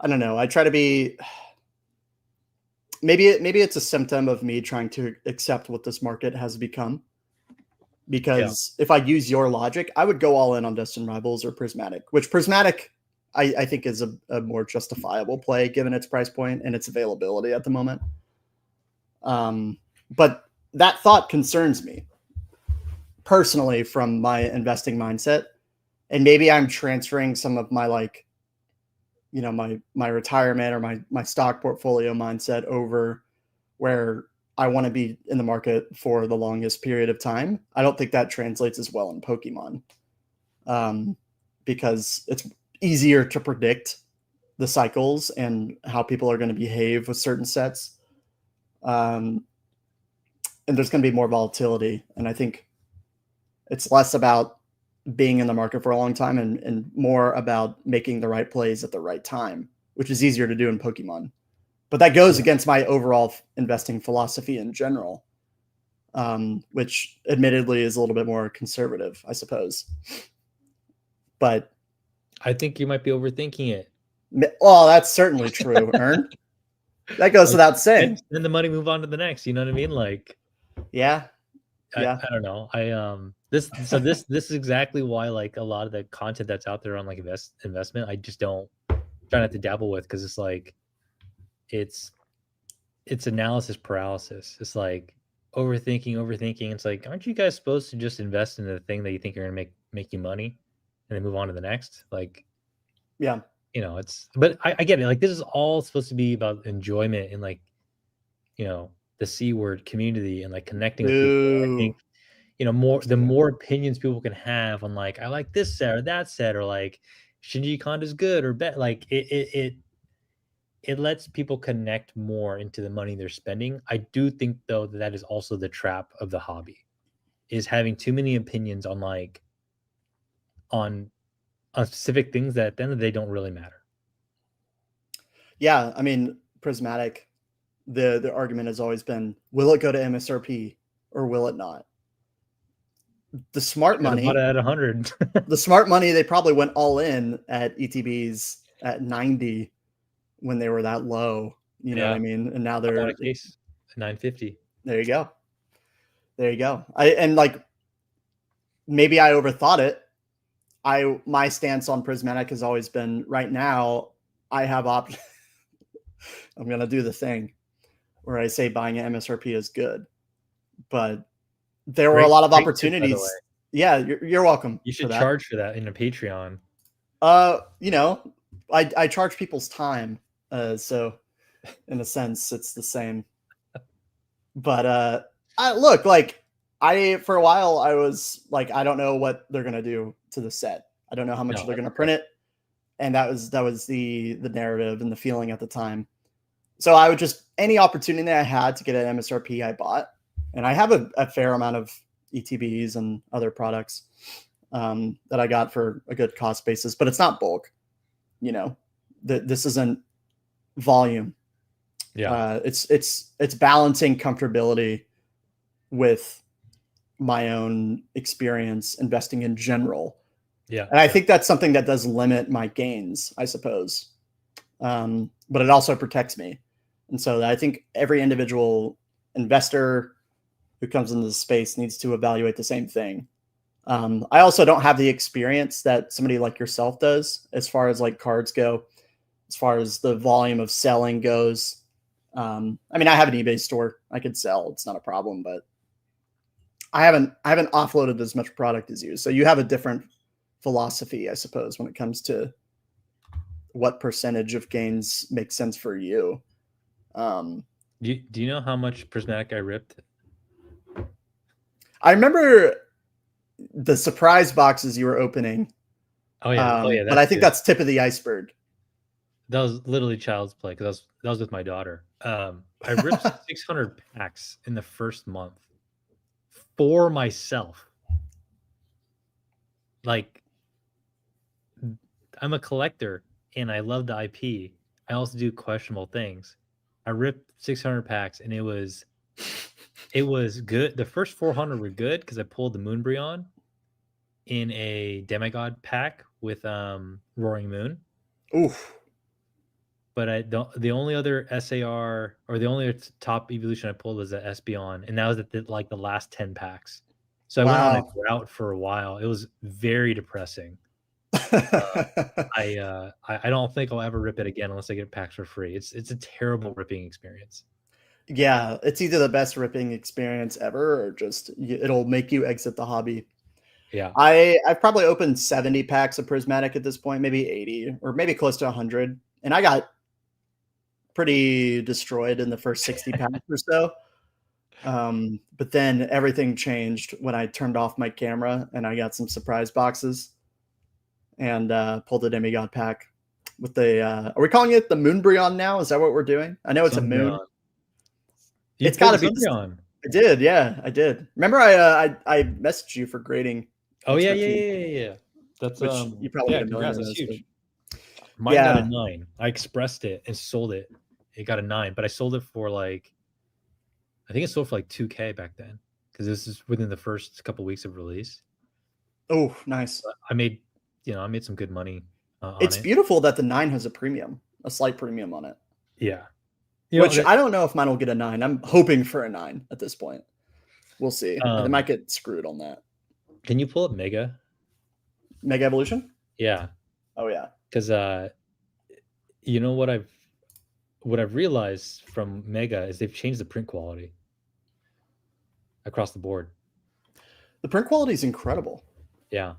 don't know. I try to be, maybe it's a symptom of me trying to accept what this market has become. Because if I use your logic, I would go all in on Destined Rivals or Prismatic, which Prismatic I think is a more justifiable play given its price point and its availability at the moment. But that thought concerns me personally from my investing mindset. And maybe I'm transferring some of my my retirement or my stock portfolio mindset over where I want to be in the market for the longest period of time. I don't think that translates as well in Pokemon because it's easier to predict the cycles and how people are going to behave with certain sets. And there's going to be more volatility. And I think it's less about being in the market for a long time and more about making the right plays at the right time, which is easier to do in Pokemon. But that goes against my overall investing philosophy in general, which admittedly is a little bit more conservative, I suppose. But I think you might be overthinking it. Well, that's certainly true, Ern. That goes without saying. Then the money move on to the next. You know what I mean? Like, yeah. Yeah. I don't know. This is exactly why like a lot of the content that's out there on like investment, I just don't try not to dabble with, because it's like it's analysis paralysis. It's like overthinking. It's like, aren't you guys supposed to just invest in the thing that you think you're gonna make you money, and then move on to the next? Like, Yeah. it's. But I get it. Like, this is all supposed to be about enjoyment and like, the C word, community, and like connecting with people. I think, Ooh. the more opinions people can have on like, I like this set or that set, or like Shinji Konda's good or bad. Like it lets people connect more into the money they're spending. I do think though that is also the trap of the hobby, is having too many opinions on like on specific things that at the end of the day don't really matter. Yeah. I mean, Prismatic, the argument has always been, will it go to MSRP or will it not? The smart Could have bought it money, at 100. they probably went all in at ETBs at 90 when they were that low. You know what I mean? And now I bought they're a case at 950. there. You go. There you go. And like maybe I overthought it. My stance on Prismatic has always been, right now I have options. I'm gonna do the thing where I say buying at MSRP is good, but there were a lot of Great tip, by the way. opportunities. Yeah, you're welcome You for should that. charge for that in a Patreon. You know, I charge people's time, so in a sense it's the same. But I look like for a while I was like, I don't know what they're gonna do to the set. I don't know how much No, they're that's gonna okay. print it, and that was the narrative and the feeling at the time. So I would just, any opportunity I had to get an MSRP, I bought, and I have a fair amount of ETBs and other products that I got for a good cost basis, but it's not bulk. You know, this isn't volume. Yeah. It's balancing comfortability with my own experience investing in general. Yeah. And I think that's something that does limit my gains, I suppose. But it also protects me. And so I think every individual investor who comes into the space needs to evaluate the same thing. I also don't have the experience that somebody like yourself does as far as like cards go, as far as the volume of selling goes. I mean, I have an eBay store. I could sell. It's not a problem, but I haven't offloaded as much product as you. So you have a different philosophy, I suppose, when it comes to what percentage of gains make sense for you. Do you know how much Prismatic I ripped? I remember the surprise boxes you were opening. Oh yeah, But I think that's tip of the iceberg. that was literally child's play, because that was with my daughter. I ripped 600 packs in the first month for myself. Like, I'm a collector and I love the IP. I also do questionable things. I ripped 600 packs and it was good. The first 400 were good because I pulled the Moonbryon in a demigod pack with Roaring Moon. Oof. But the only other SAR, or the only top evolution I pulled, was the Espeon, and that was at the last 10 packs. So I went on a drought for a while. It was very depressing. I don't think I'll ever rip it again unless I get packs for free. It's a terrible ripping experience. Yeah, it's either the best ripping experience ever, or just it'll make you exit the hobby. Yeah. I've probably opened 70 packs of Prismatic at this point, maybe 80, or maybe close to 100, and I got pretty destroyed in the first 60 packs or so. But then everything changed when I turned off my camera and I got some surprise boxes and pulled a demigod pack with the are we calling it the Moonbryon now? Is that what we're doing? I know it's a moon. It's got to be Sunbryon. I did, yeah, I did. Remember I messaged you for grading. Oh yeah. That's which you probably get a million. That's huge. Mine got a 9. I expressed it and sold it. It got a 9, but I sold it for I think it sold for like 2K back then, because this is within the first couple weeks of release. Oh, nice. But I made some good money on it's beautiful that the 9 has a slight premium on it. Yeah. Which I don't know if mine will get a 9. I'm hoping for a 9 at this point. We'll see. They might get screwed on that. Can you pull up Mega? Mega Evolution? Yeah. Oh yeah. Because you know what I've realized from Mega is they've changed the print quality across the board. The print quality is incredible. Yeah.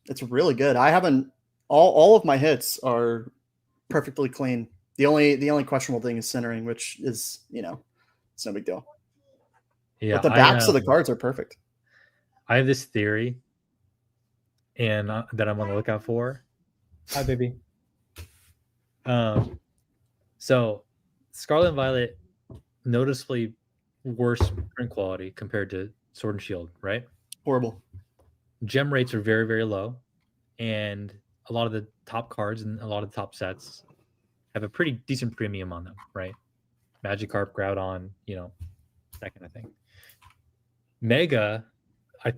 It's really good. I haven't all of my hits are perfectly clean. The only questionable thing is centering, which is, it's no big deal. Yeah. But the backs of the cards are perfect. I have this theory and that I'm on the lookout for. Hi, baby. So Scarlet and Violet, noticeably worse print quality compared to Sword and Shield, right? Horrible. Gem rates are very, very low, and a lot of the top cards and a lot of the top sets have a pretty decent premium on them, right? Magikarp, Groudon, that kind of thing. Mega, I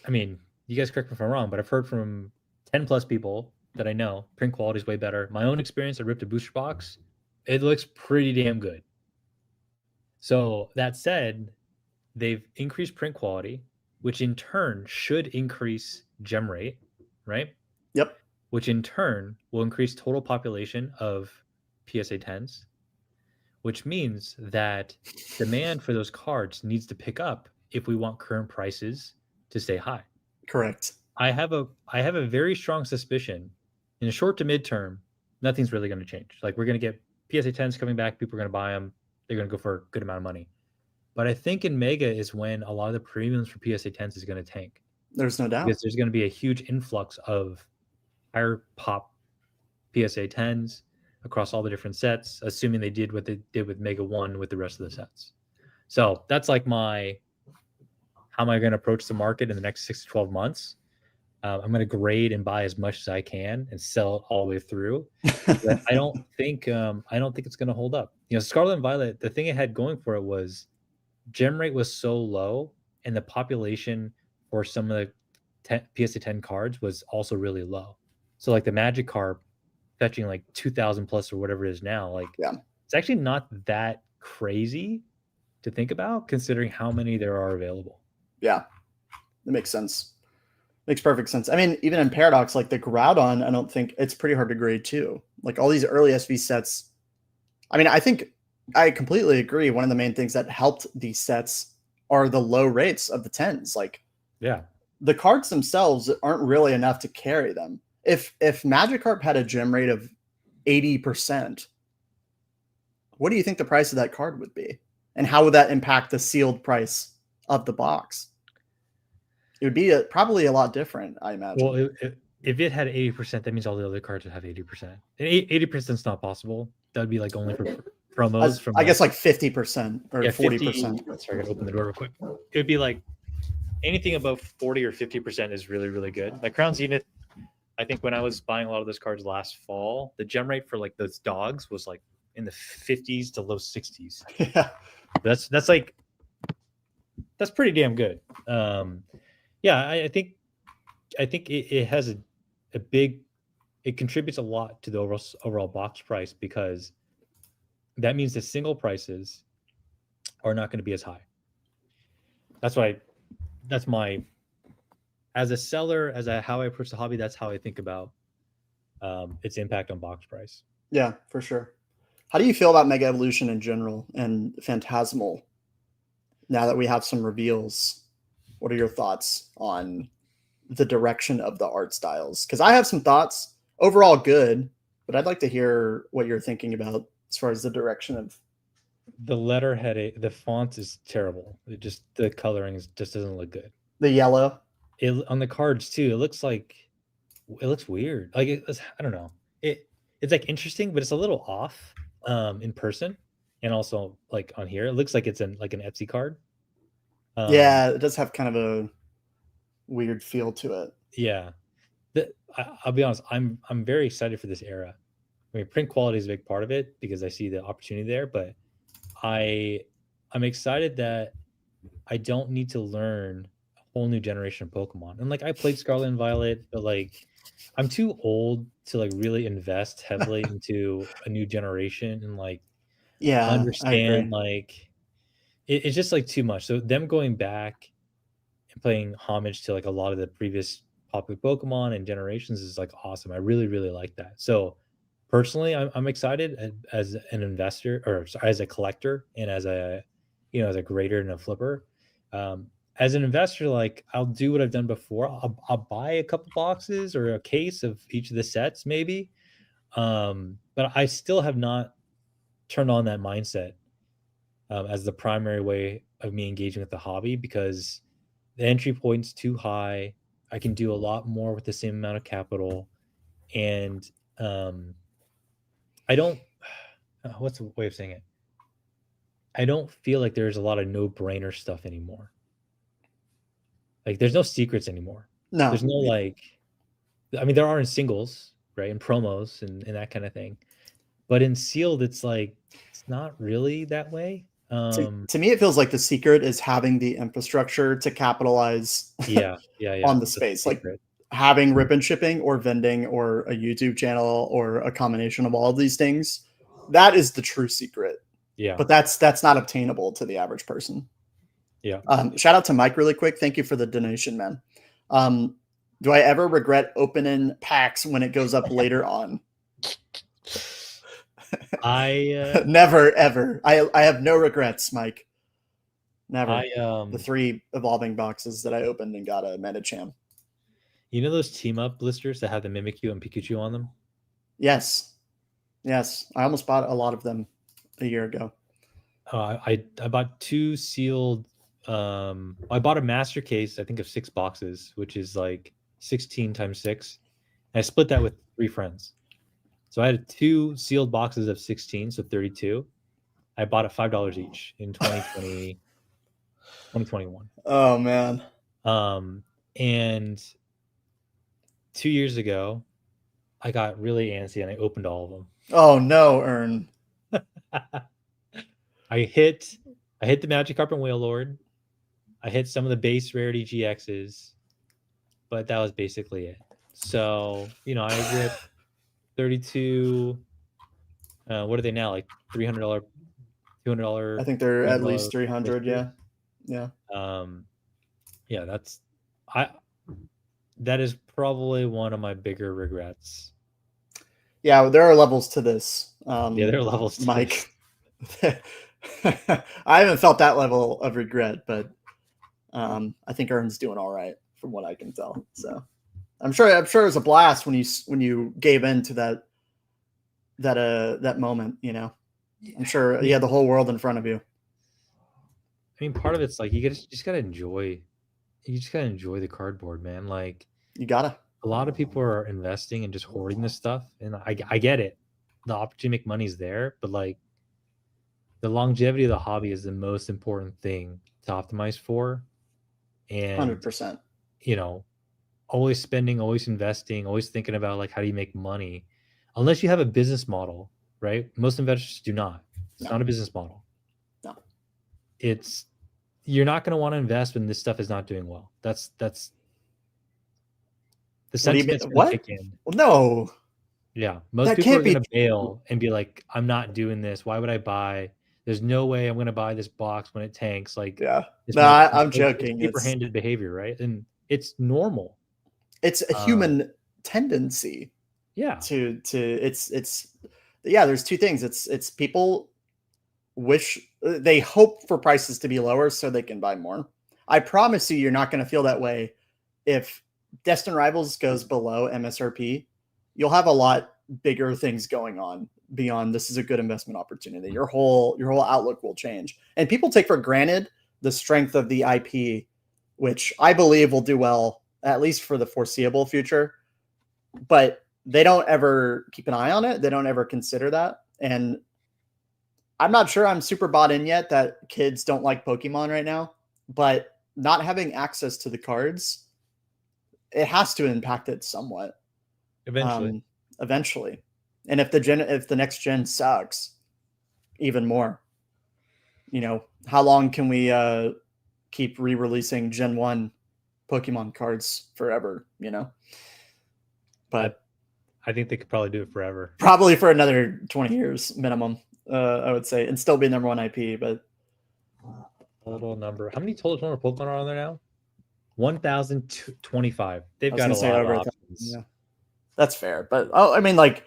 mean, you guys correct me if I'm wrong, but I've heard from 10 plus people that I know print quality is way better. My own experience, I ripped a booster box. It looks pretty damn good. So that said, they've increased print quality, which in turn should increase gem rate, right? Yep. Which in turn will increase total population of PSA 10s, which means that demand for those cards needs to pick up if we want current prices to stay high. Correct. I have a very strong suspicion in the short to midterm, nothing's really going to change. Like we're going to get PSA 10s coming back, people are going to buy them, they're going to go for a good amount of money. But I think in Mega is when a lot of the premiums for PSA 10s is going to tank. There's no doubt. Because there's going to be a huge influx of higher pop PSA 10s across all the different sets, assuming they did what they did with Mega 1 with the rest of the sets. So that's like how am I going to approach the market in the next 6 to 12 months? I'm going to grade and buy as much as I can and sell it all the way through. But I don't think it's going to hold up. Scarlet and Violet, the thing it had going for it was gem rate was so low, and the population for some of the PSA 10 cards was also really low. So like the Magikarp fetching like 2,000 plus or whatever it is now, like it's actually not that crazy to think about considering how many there are available. Yeah, that makes sense. Makes perfect sense. I mean, even in Paradox, like the Groudon, I don't think it's pretty hard to grade too. Like all these early SV sets. I mean, I think I completely agree. One of the main things that helped these sets are the low rates of the 10s. Like, the cards themselves aren't really enough to carry them. If Magikarp had a gem rate of 80%, what do you think the price of that card would be? And how would that impact the sealed price of the box? It would be probably a lot different, I imagine. Well, if it had 80%, that means all the other cards would have 80%. And 80% is not possible. That would be like only for promos. I guess like 50% or 40%. Sorry, I gotta open the door real quick. It would be like anything above 40 or 50% is really, really good. Like Crown Zenith, I think when I was buying a lot of those cards last fall, the gem rate for like those dogs was like in the 50s to low 60s. Yeah. That's pretty damn good. I think it has a big, it contributes a lot to the overall box price because that means the single prices are not going to be as high. That's as a seller, how I approach the hobby, that's how I think about its impact on box price. Yeah, for sure. How do you feel about Mega Evolution in general and Fantasmal now that we have some reveals? What are your thoughts on the direction of the art styles? Because I have some thoughts. Overall good, but I'd like to hear what you're thinking about as far as the direction of the letterhead. The font is terrible. The coloring just doesn't look good. The yellow on the cards too. It looks weird. Like I don't know. It's like interesting, but it's a little off in person, and also like on here, it looks like it's like an Etsy card. Yeah, it does have kind of a weird feel to it. Yeah, I'll be honest. I'm very excited for this era. I mean, print quality is a big part of it because I see the opportunity there. But I'm excited that I don't need to learn a whole new generation of Pokemon. And like I played Scarlet and Violet, but like I'm too old to like really invest heavily into a new generation and like understand like it's just like too much. So them going back and playing homage to like a lot of the previous popular Pokemon and generations is like awesome. I really, really like that. So personally, I'm excited as an investor, or sorry, as a collector, and as a, you know, as a grader and a flipper. As an investor, like I'll do what I've done before. I'll buy a couple boxes or a case of each of the sets, maybe. But I still have not turned on that mindset as the primary way of me engaging with the hobby, because the entry point's too high. I can do a lot more with the same amount of capital, and I don't. What's the way of saying it? I don't feel like there's a lot of no-brainer stuff anymore. Like there's no secrets anymore. No, There's no like. I mean, there are in singles, right, in promos and that kind of thing, but in sealed, it's like it's not really that way. to me, it feels like the secret is having the infrastructure to capitalize Yeah. on the That's the space, like secret. having rip and shipping or vending or a YouTube channel or a combination of all of these things. That is the true secret. Yeah. But that's not obtainable to the average person. Yeah. Shout out to Mike really quick. Thank you for the donation, man. Do I ever regret opening packs when it goes up later on? Never, ever. I have no regrets, Mike. Never. The 3 evolving boxes that I opened and got a Medicham. You know those team up blisters that have the Mimikyu and Pikachu on them? Yes. Yes. I almost bought a lot of them a year ago. I bought 2 sealed. I bought a master case, I think of 6 boxes, which is like 16 times 6. And I split that with 3 friends. So I had 2 sealed boxes of 16, so 32. I bought it $5 each in 2020, 2021. Oh man. And 2 years ago, I got really antsy and I opened all of them. Oh no, Ern. I hit the Magikarp and Wailord. I hit some of the base rarity GXs, but that was basically it. So, you know, I ripped 32. What are they now? Like $300, $200? I think they're at $300 least 300. blisters? Yeah. Yeah, that is probably one of my bigger regrets. Yeah, there are levels to this. Yeah, there are levels to Mike. I haven't felt that level of regret, but I think Ern's doing all right from what I can tell. So I'm sure it was a blast when you gave in to that moment, you know. I'm sure you had the whole world in front of you. I mean, part of it's like you just gotta enjoy the cardboard, man. Like You gotta. a lot of people are investing and just hoarding this stuff, and I get it. The opportunity to make money is there, but like the longevity of the hobby is the most important thing to optimize for. And 100%. you know, always spending, always investing, always thinking about like how do you make money, unless you have a business model, right? Most investors do not. It's not a business model. No. It's you're not going to want to invest when this stuff is not doing well. That's the sentiment's going to kick in. Well, no. Yeah, most people are going to bail and be like, "I'm not doing this. Why would I buy? There's no way I'm going to buy this box when it tanks." Like, yeah, no, I'm joking. It's paper-handed behavior, right? And it's normal. It's a human tendency. Yeah. To it's yeah. There's 2 things. It's people they hope for prices to be lower so they can buy more. I promise you're not going to feel that way if Destined Rivals goes below MSRP. You'll have a lot bigger things going on beyond this is a good investment opportunity. Your whole outlook will change. And people take for granted the strength of the IP, which I believe will do well, at least for the foreseeable future. But they don't ever keep an eye on it. They don't ever consider that. And I'm not sure I'm super bought in yet that kids don't like Pokemon right now, but not having access to the cards, it has to impact it somewhat. Eventually. And if the next gen sucks even more, you know, how long can we keep re-releasing Gen 1 Pokemon cards forever, you know? But I think they could probably do it forever. Probably for another 20 years minimum, I would say, and still be number 1 IP. But Total number. How many total number Pokemon are on there now? 1,025. They've I was got a gonna say lot of over options. yeah, that's fair. But I mean, like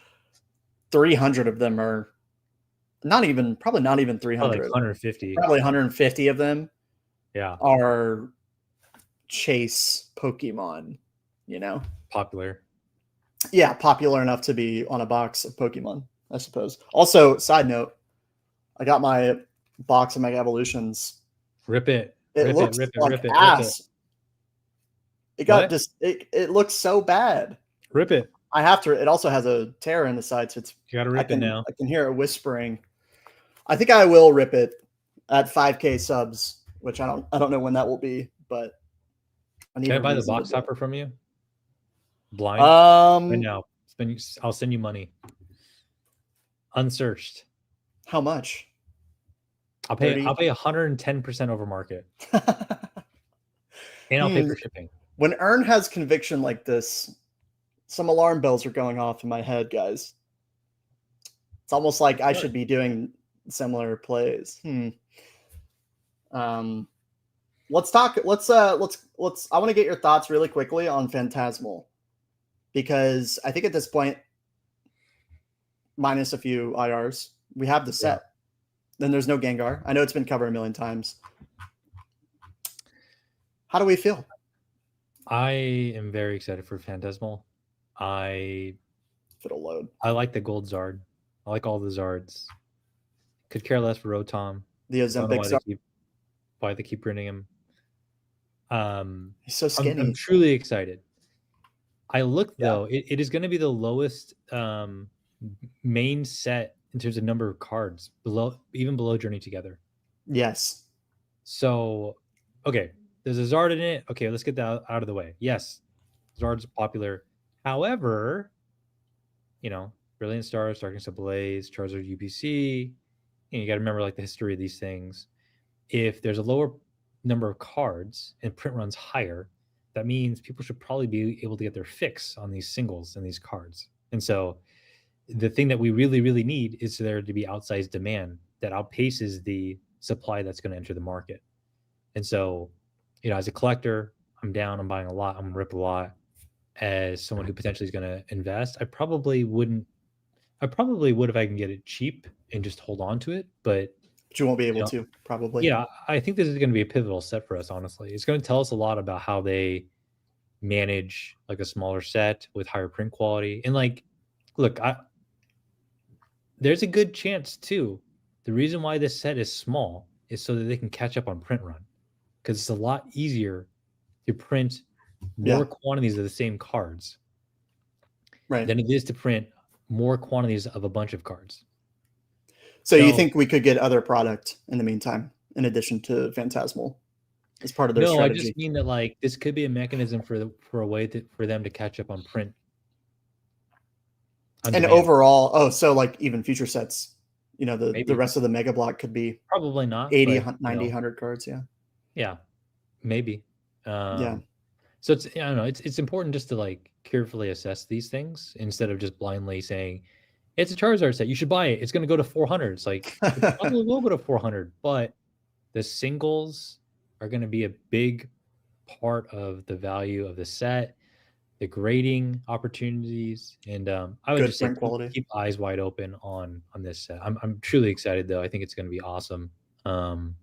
300 of them are probably not even Probably 300. like 150. Probably 150 of them Yeah, are chase Pokemon. You know, popular. yeah, popular enough to be on a box of Pokemon, I suppose. Also, side note, I got my box of Mega Evolutions. Rip it. It Rip looks it. Rip it. like Rip it. Rip it. ass. It got What? just it looks so bad. Rip it. I have to. It also has a tear in the side, so it's. You gotta rip it now. I can hear it whispering. I think I will rip it at 5K subs, which I don't know when that will be, but I need. Can I a buy the reason to box do it. topper from you? Blind? Right Um, now. I'll send you money. Unsearched. how much? I'll pay 110% over market. And I'll pay for shipping. When Earn has conviction like this, some alarm bells are going off in my head, guys. It's almost like I should be doing similar plays. Let's talk. Let's. I want to get your thoughts really quickly on Fantasmal, because I think at this point, minus a few IRs, we have the set. Then there's no Gengar. I know it's been covered a million times. How do we feel? I am very excited for Fantasmal. If it'll load. I like the gold Zard. I like all the Zards. Could care less for Rotom. The Ozempic Zard. Why they keep printing him. He's so skinny. I'm truly excited. I looked though, it is going to be the lowest main set in terms of number of cards, even below Journey Together. Yes. So, okay, there's a Zard in it. Okay, let's get that out of the way. Yes, Zard's popular. However, Brilliant Stars, Darkness Ablaze, Charizard UPC, and you got to remember like the history of these things. If there's a lower number of cards and print runs higher, that means people should probably be able to get their fix on these singles and these cards. And so the thing that we really, really need is there to be outsized demand that outpaces the supply that's going to enter the market. And so, as a collector, I'm down, I'm buying a lot, I'm going to rip a lot. As someone who potentially is going to invest, I probably would if I can get it cheap and just hold on to it. But you won't be able to, probably. Yeah, I think this is going to be a pivotal step for us, honestly. It's going to tell us a lot about how they manage like a smaller set with higher print quality. And like, look, there's a good chance too. The reason why this set is small is so that they can catch up on print run, because it's a lot easier to print more quantities of the same cards than it is to print more quantities of a bunch of cards. So you think we could get other product in the meantime, in addition to Fantasmal, as part of their strategy? No, I just mean that like this could be a mechanism for a way for them to catch up on print. And overall, so like even future sets, the rest of the Mega Block could be probably not 80, 90, 100 cards. Yeah, maybe. So it's, I don't know, it's important just to like carefully assess these things instead of just blindly saying it's a Charizard set, you should buy it, it's going to go to 400. It's like it probably will go to 400, but the singles are going to be a big part of the value of the set, the grading opportunities, and I would just say keep eyes wide open on this set. I'm truly excited though. I think it's going to be awesome. I'm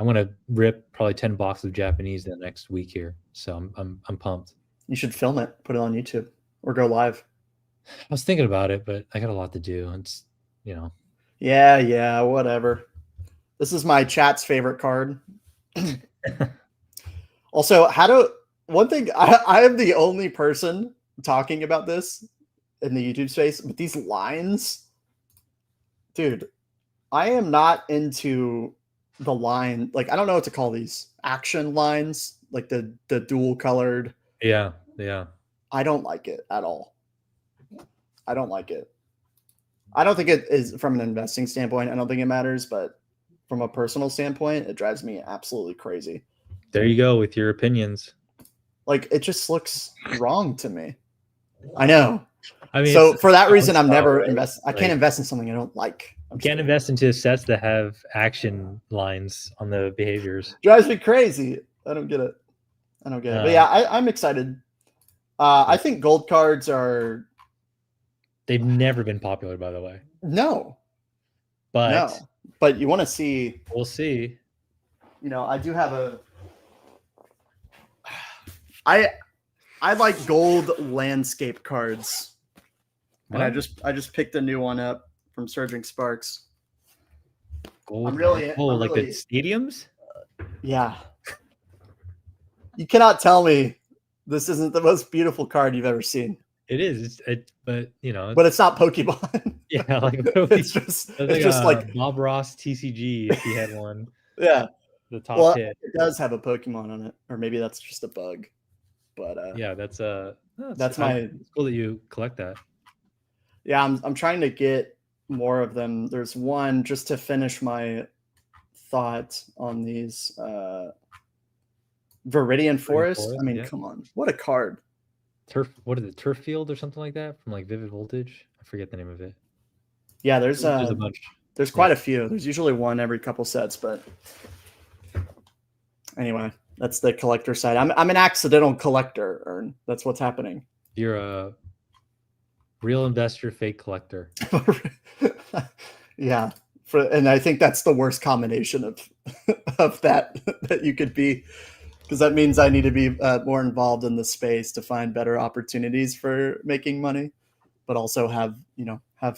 going to rip probably 10 boxes of Japanese the next week here. So I'm pumped. You should film it, put it on YouTube, or go live. I was thinking about it, but I got a lot to do. It's, Yeah, whatever. This is my chat's favorite card. Also, one thing, I am the only person talking about this in the YouTube space, but these lines, dude, I am not into the line. Like, I don't know what to call these action lines, like the dual colored. Yeah. I don't like it at all. I don't like it. I don't think it is from an investing standpoint. I don't think it matters, but from a personal standpoint, it drives me absolutely crazy. There you go with your opinions. Like, it just looks wrong to me. I know. I mean, so for that reason, I'm never invest. I can't invest in something I don't like. You can't invest into sets that have action lines on the behaviors. Drives me crazy. I don't get it. But yeah, I'm excited. I think gold cards are. They've never been popular, by the way. No. But you want to see. We'll see. I do have a. I like gold landscape cards. What? And I just picked a new one up from Surging Sparks. Gold. The stadiums? Yeah. You cannot tell me this isn't the most beautiful card you've ever seen. It is. But it's not Pokemon. Yeah, like it's just like Bob Ross TCG if he had one. Yeah. The top hit. It does have a Pokemon on it, or maybe that's just a bug. But yeah, that's it's cool that you collect that. Yeah, I'm trying to get more of them. There's one just to finish my thought on these Viridian Forest. I mean, come on. What a card. What is it? Turf Field or something like that from like Vivid Voltage? I forget the name of it. Yeah, there's a bunch. There's quite a few. There's usually one every couple sets, but anyway, that's the collector side. I'm an accidental collector, Ern. That's what's happening. You're a real investor, fake collector. Yeah. And I think that's the worst combination of that you could be, because that means I need to be more involved in the space to find better opportunities for making money, but also have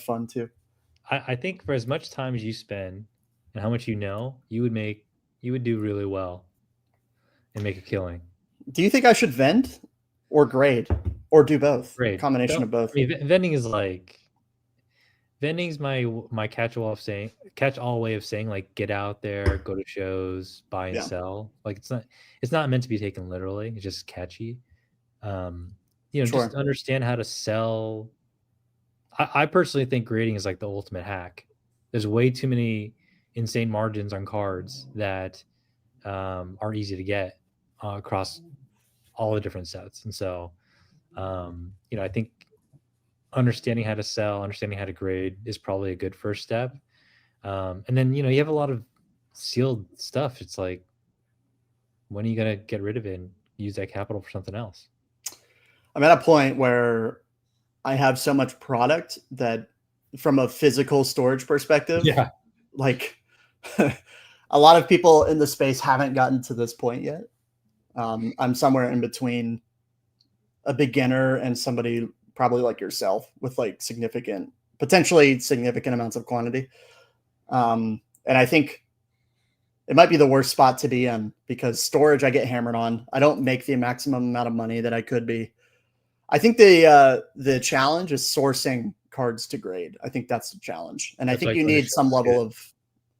fun too. I think for as much time as you spend and how much you would do really well and make a killing. Do you think I should vend or grade or do both? Grade. Combination of both. I mean, vending's my catch-all way of saying like get out there, go to shows, buy and sell. Like it's not meant to be taken literally. It's just catchy. Just understand how to sell. I personally think grading is like the ultimate hack. There's way too many insane margins on cards that are easy to get across all the different sets. And so, I think understanding how to sell, understanding how to grade is probably a good first step. And then, you have a lot of sealed stuff. It's like, when are you going to get rid of it and use that capital for something else? I'm at a point where I have so much product that from a physical storage perspective, like a lot of people in the space haven't gotten to this point yet. I'm somewhere in between a beginner and somebody probably like yourself with like potentially significant amounts of quantity. And I think it might be the worst spot to be in because storage I get hammered on. I don't make the maximum amount of money that I could be. I think the challenge is sourcing cards to grade. I think that's the challenge. And I think you need some level of,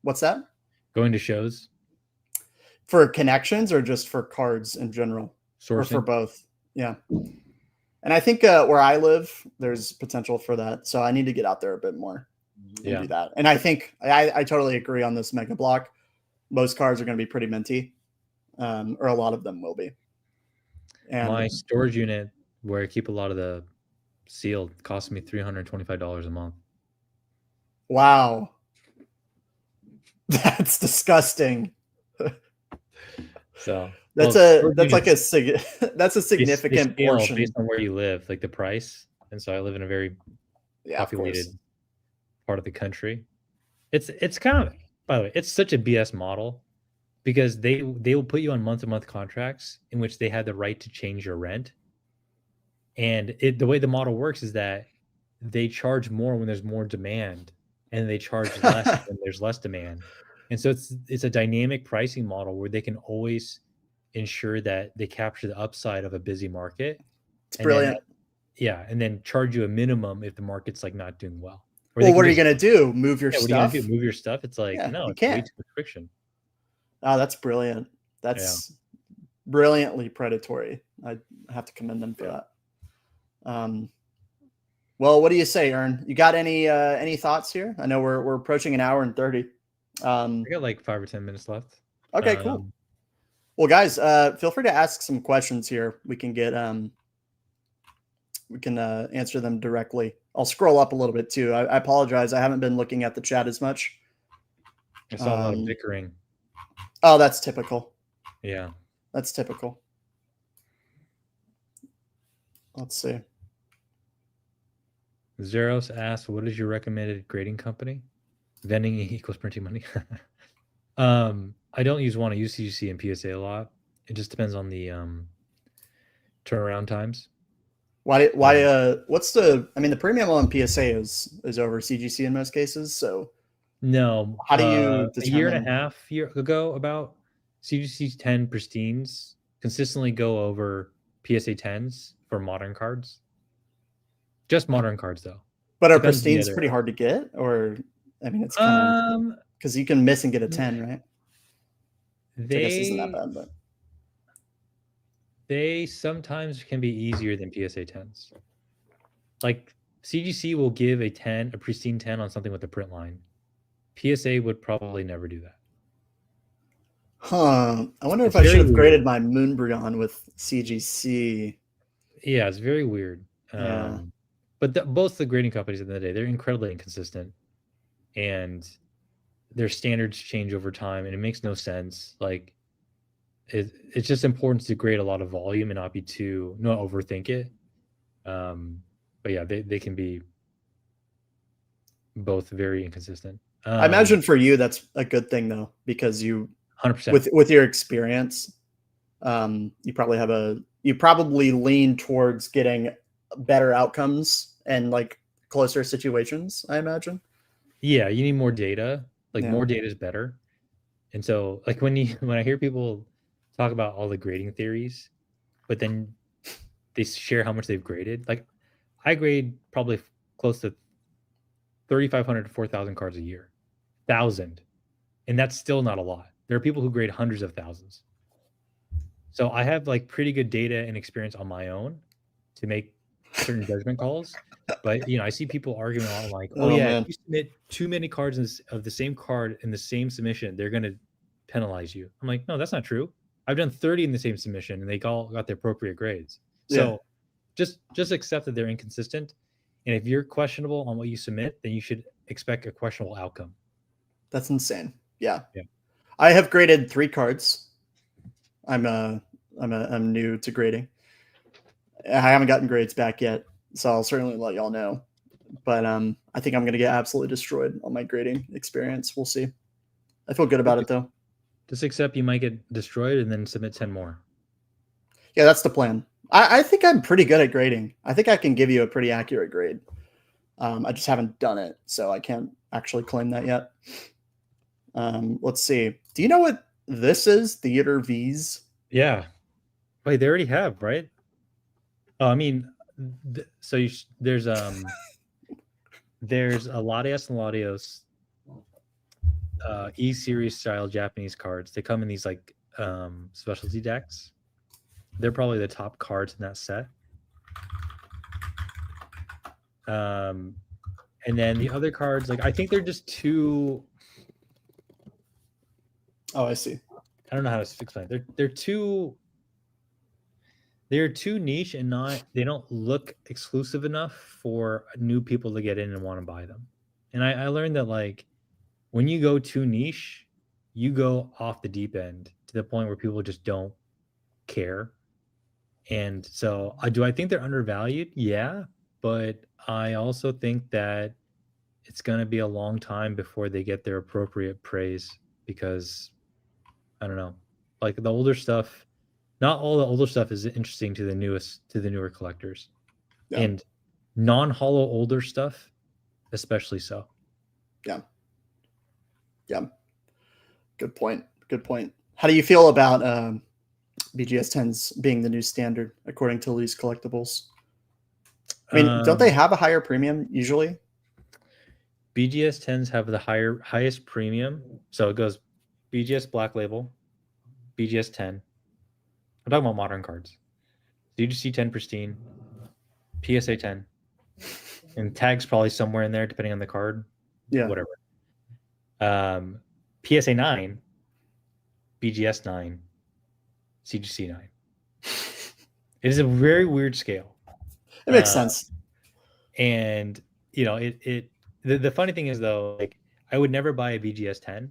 what's that? Going to shows? For connections or just for cards in general? Sourcing? Or for both? Yeah. And I think where I live, there's potential for that. So I need to get out there a bit more and do that. And I think I totally agree on this mega block. Most cards are going to be pretty minty, or a lot of them will be. And my storage unit, where I keep a lot of the sealed, costs me $325 a month. Wow. That's disgusting. So that's a significant portion based on where you live, like the price. And so I live in a very populated part of the country. It's kind of, by the way, it's such a BS model because they will put you on month-to-month contracts in which they have the right to change your rent. And the way the model works is that they charge more when there's more demand, and they charge less when there's less demand. And so it's a dynamic pricing model where they can always ensure that they capture the upside of a busy market. It's brilliant. And then charge you a minimum if the market's like not doing well. Well, what are you going to do? Move your stuff? What are you going to do? Move your stuff? It's like, no, you can't. Way too much friction. Oh, that's brilliant. That's brilliantly predatory. I have to commend them for that. Well, what do you say, Ern? You got any thoughts here? I know we're approaching an hour and 30. I got like 5 or 10 minutes left. Okay, cool. Well, guys, feel free to ask some questions here. We can get we can answer them directly. I'll scroll up a little bit too. I apologize. I haven't been looking at the chat as much. I saw a lot of bickering. Oh, that's typical. Yeah. That's typical. Let's see. Zeros asks, what is your recommended grading company? Vending equals printing money. I don't use one. I use CGC and PSA a lot. It just depends on the turnaround times. What's the, I mean, the premium on PSA is over CGC in most cases. So no, how do you determine? A year and a half ago, about CGC 10 pristines consistently go over PSA 10s for modern cards. Just modern cards though. But are pristines pretty hard to get? Or, I mean, it's kind of, because you can miss and get a 10, right? Which I guess isn't that bad, but they sometimes can be easier than PSA 10s. Like CGC will give a pristine 10 on something with a print line. PSA would probably never do that. Huh. I wonder if I should have graded my Moonbryon with CGC. Yeah, it's very weird. Yeah. But both the grading companies at the end of the day, they're incredibly inconsistent. And their standards change over time, and it makes no sense. Like, it's just important to grade a lot of volume and not overthink it. But yeah, they can be both very inconsistent. I imagine for you that's a good thing though, because you 100% with your experience, you probably lean towards getting better outcomes and like closer situations, I imagine. Yeah, you need more data. Like more data is better. And so like when I hear people talk about all the grading theories, but then they share how much they've graded, like I grade probably close to 3,500 to 4,000 cards a year. 1,000. And that's still not a lot. There are people who grade hundreds of thousands. So I have like pretty good data and experience on my own to make certain judgment calls. But I see people arguing a lot like, if you submit too many cards of the same card in the same submission, they're going to penalize you. I'm like, no, that's not true. I've done 30 in the same submission and they all got the appropriate grades. So just accept that they're inconsistent. And if you're questionable on what you submit, then you should expect a questionable outcome. That's insane. Yeah. I have graded 3 cards. I'm new to grading. I haven't gotten grades back yet, so I'll certainly let y'all know. But I think I'm going to get absolutely destroyed on my grading experience. We'll see. I feel good about it though. Just accept you might get destroyed and then submit 10 more. Yeah, that's the plan. I think I'm pretty good at grading. I think I can give you a pretty accurate grade. I just haven't done it, so I can't actually claim that yet. Let's see. Do you know what this is? Theater V's? Yeah. Wait, they already have, right? Oh, I mean, there's Latias and Latios E-series style Japanese cards. They come in these like specialty decks. They're probably the top cards in that set. And then the other cards, like I think they're just too. Oh, I see. I don't know how to explain it. They're too niche and they don't look exclusive enough for new people to get in and want to buy them. And I learned that like when you go too niche, you go off the deep end to the point where people just don't care. And so do I think they're undervalued? Yeah. But I also think that it's going to be a long time before they get their appropriate praise because I don't know, like the older stuff, not all the older stuff is interesting to the newer collectors, and non-hollow older stuff, especially so. Yeah. Good point. How do you feel about BGS 10s being the new standard according to Lee's Collectibles? I mean, don't they have a higher premium usually? BGS 10s have the highest premium. So it goes BGS Black Label, BGS 10. I'm talking about modern cards. CGC 10 Pristine, PSA 10. And tags probably somewhere in there depending on the card. Yeah. Whatever. PSA 9, BGS 9, CGC 9. It is a very weird scale. It makes sense. And the funny thing is though, like I would never buy a BGS 10,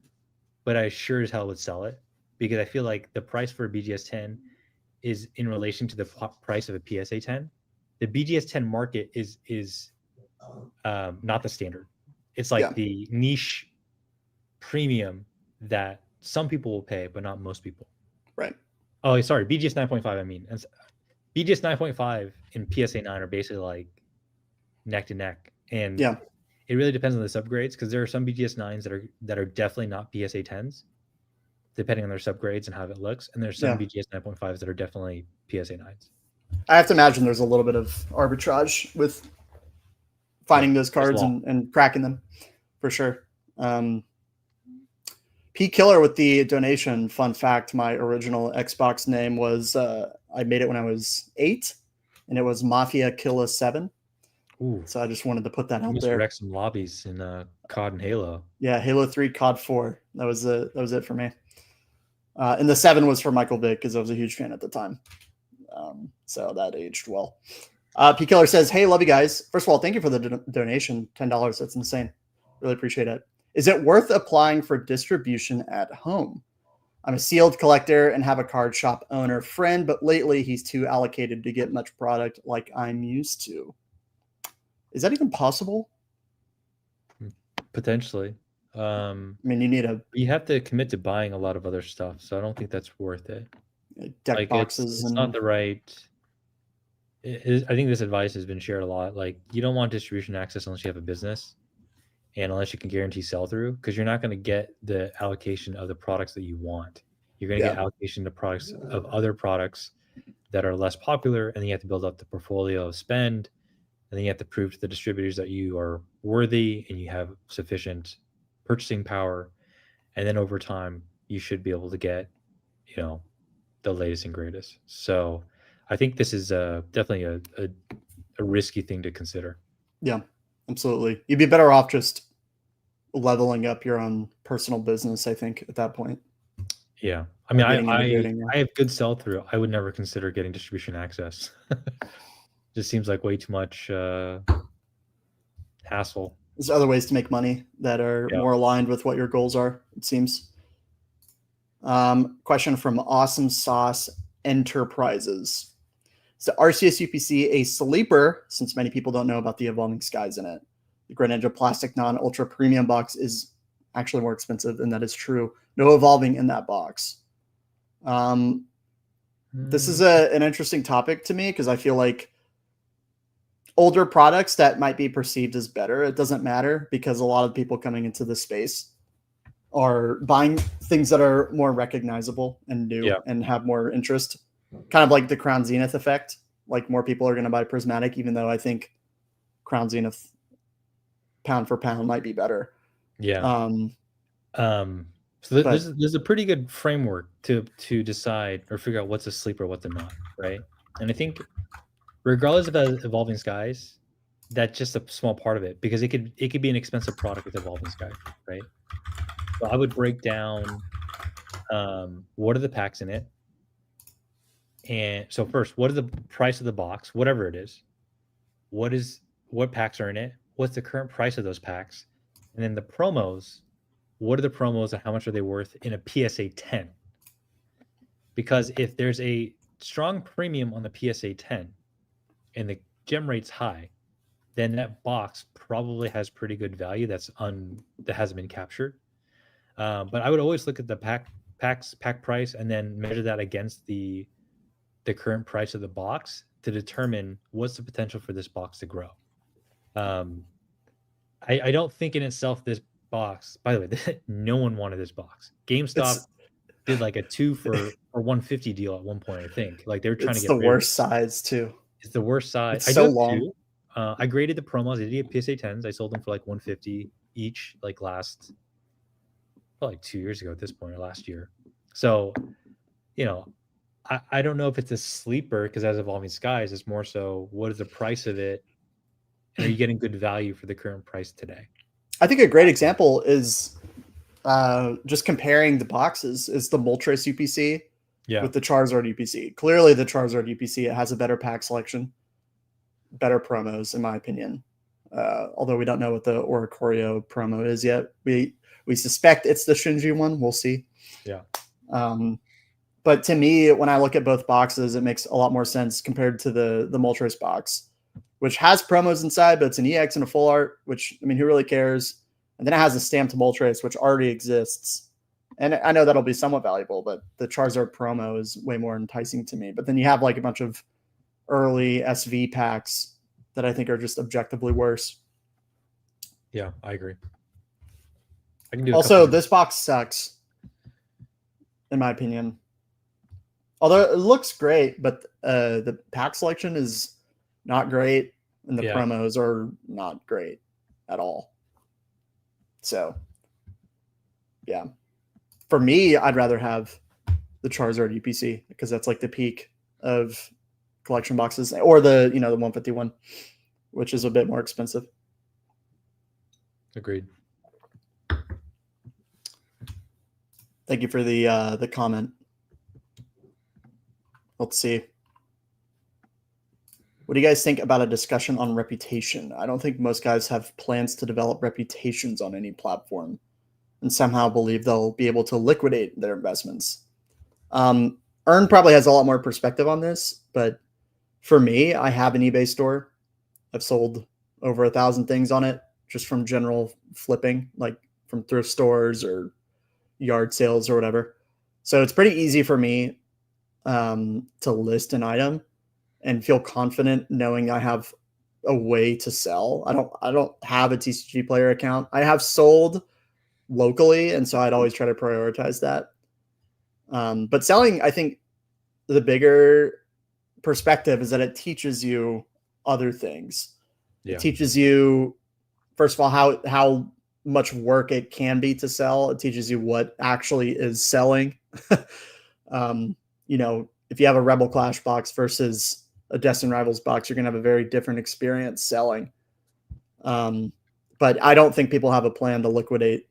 but I sure as hell would sell it because I feel like the price for a BGS 10 is in relation to the price of a PSA 10. The BGS 10 market is not the standard. It's like the niche premium that some people will pay, but not most people. Right. Oh, sorry, BGS 9.5. I mean, BGS 9.5 and PSA 9 are basically like neck to neck, and it really depends on the subgrades because there are some BGS 9s that are definitely not PSA 10s, depending on their subgrades and how it looks, and there's some BGS 9.5s that are definitely PSA 9s. I have to imagine there's a little bit of arbitrage with finding those cards and cracking them, for sure. P Killer with the donation. Fun fact: my original Xbox name was I made it when I was 8, and it was Mafia Killa 7. Ooh. So I just wanted to put that out there. Wreck some lobbies in COD and Halo. Yeah, Halo 3, COD 4. That was it for me. And the 7 was for Michael Vick because I was a huge fan at the time. So that aged well. P Killer says, "Hey, love you guys. First of all, thank you for the donation, $10. That's insane. Really appreciate it. Is it worth applying for distribution at home? I'm a sealed collector and have a card shop owner friend, but lately he's too allocated to get much product like I'm used to. Is that even possible?" Potentially. I mean, you have to commit to buying a lot of other stuff, so I don't think that's worth it. Deck boxes. It's not the right. I think this advice has been shared a lot. Like, you don't want distribution access unless you have a business, and unless you can guarantee sell through, because you're not going to get the allocation of the products that you want. You're going to get allocation to products of other products that are less popular, and then you have to build up the portfolio of spend, and then you have to prove to the distributors that you are worthy and you have sufficient purchasing power, and then over time you should be able to get, the latest and greatest. So I think this is definitely a risky thing to consider. Yeah, absolutely. You'd be better off just leveling up your own personal business, I think, at that point. Yeah. I mean, I have good sell through. I would never consider getting distribution access. Just seems like way too much hassle. There's other ways to make money that are more aligned with what your goals are, it seems. Question from Awesome Sauce Enterprises. Is the RCS UPC a sleeper, since many people don't know about the Evolving Skies in it? The Greninja Plastic Non-Ultra Premium box is actually more expensive, and that is true. No Evolving in that box. This is an interesting topic to me because I feel like older products that might be perceived as better, it doesn't matter because a lot of people coming into this space are buying things that are more recognizable and new and have more interest. Kind of like the Crown Zenith effect. Like, more people are going to buy Prismatic, even though I think Crown Zenith pound for pound might be better. Yeah. So there's a pretty good framework to decide or figure out what's a sleeper, what's a not, right? And I think regardless of the Evolving Skies, that's just a small part of it, because it could be an expensive product with Evolving Skies, right? So I would break down what are the packs in it. And so first, what is the price of the box, whatever it is? What packs are in it? What's the current price of those packs? And then the promos, what are the promos and how much are they worth in a PSA 10? Because if there's a strong premium on the PSA 10 and the gem rate's high, then that box probably has pretty good value that hasn't been captured. But I would always look at the pack price and then measure that against the current price of the box to determine what's the potential for this box to grow. I don't think in itself this box, by the way, no one wanted this box. GameStop did like a 2 for 150 deal at one point, I think. Like, they were trying to get the worst size too. It's the worst size. It's so long. Too. I graded the promos. I did PSA 10s. I sold them for like 150 each, like probably 2 years ago at this point, or last year. So, I don't know if it's a sleeper because as Evolving Skies, it's more so what is the price of it, and are you getting good value for the current price today? I think a great example is just comparing the boxes is the Moltres UPC with the Charizard UPC. Clearly, the Charizard UPC, it has a better pack selection. better promos, in my opinion. Although we don't know what the Oricorio promo is yet. We suspect it's the Shinji one. We'll see. Yeah. But to me, when I look at both boxes, it makes a lot more sense compared to the Moltres box, which has promos inside, but it's an EX and a full art, which, I mean, who really cares? And then it has a stamped Moltres, which already exists. And I know that'll be somewhat valuable, but the Charizard promo is way more enticing to me. But then you have like a bunch of early SV packs that I think are just objectively worse. Yeah, I agree. I can do also, this box sucks, in my opinion. Although it looks great, but the pack selection is not great, and the promos are not great at all. So, yeah. For me, I'd rather have the Charizard UPC because that's like the peak of collection boxes, or the, you know, the 151, which is a bit more expensive. Agreed. Thank you for the comment. Let's see. What do you guys think about a discussion on reputation? I don't think most guys have plans to develop reputations on any platform and somehow believe they'll be able to liquidate their investments. Earn probably has a lot more perspective on this, but for me, I have an eBay store. I've sold over 1,000 things on it just from general flipping, like from thrift stores or yard sales or whatever. So it's pretty easy for me to list an item and feel confident knowing I have a way to sell. I don't have a TCG player account. I have sold locally, and so I'd always try to prioritize that. But selling, I think the bigger perspective is that it teaches you other things. Yeah. It teaches you, first of all, how much work it can be to sell. It teaches you what actually is selling. You know, if you have a Rebel Clash box versus a Destined Rivals box, you're going to have a very different experience selling. But I don't think people have a plan to liquidate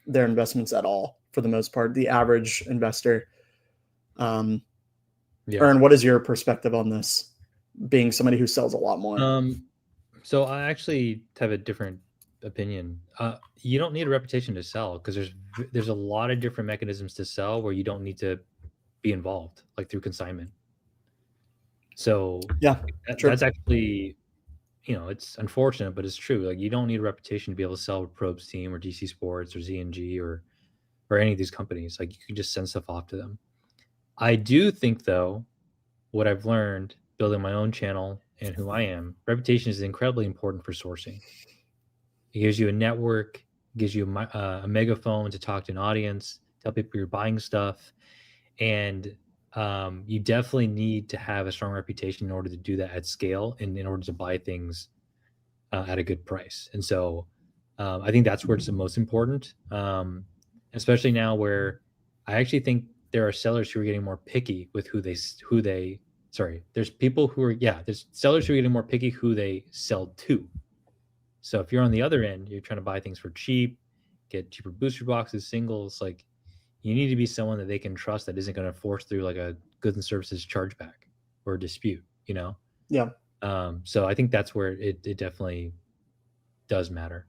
their investments at all, for the most part, the average investor. Ern, what is your perspective on this, being somebody who sells a lot more? So I actually have a different opinion. You don't need a reputation to sell, because there's a lot of different mechanisms to sell where you don't need to be involved, like through consignment. So yeah, that's actually, you know, it's unfortunate, but it's true. Like, you don't need a reputation to be able to sell with Probes Team or DC Sports or ZNG or any of these companies. Like, you can just send stuff off to them. I do think, though, what I've learned building my own channel and who I am, reputation is incredibly important for sourcing. It gives you a network, gives you a megaphone to talk to an audience, tell people you're buying stuff. And you definitely need to have a strong reputation in order to do that at scale and in order to buy things at a good price. And so I think that's where it's the most important, especially now where I actually think there are sellers who are getting more picky with there's people who are, there's sellers who are getting more picky who they sell to. So if you're on the other end, you're trying to buy things for cheap, get cheaper booster boxes, singles, like, you need to be someone that they can trust that isn't going to force through like a goods and services chargeback or a dispute, you know? Yeah. So I think that's where it definitely does matter.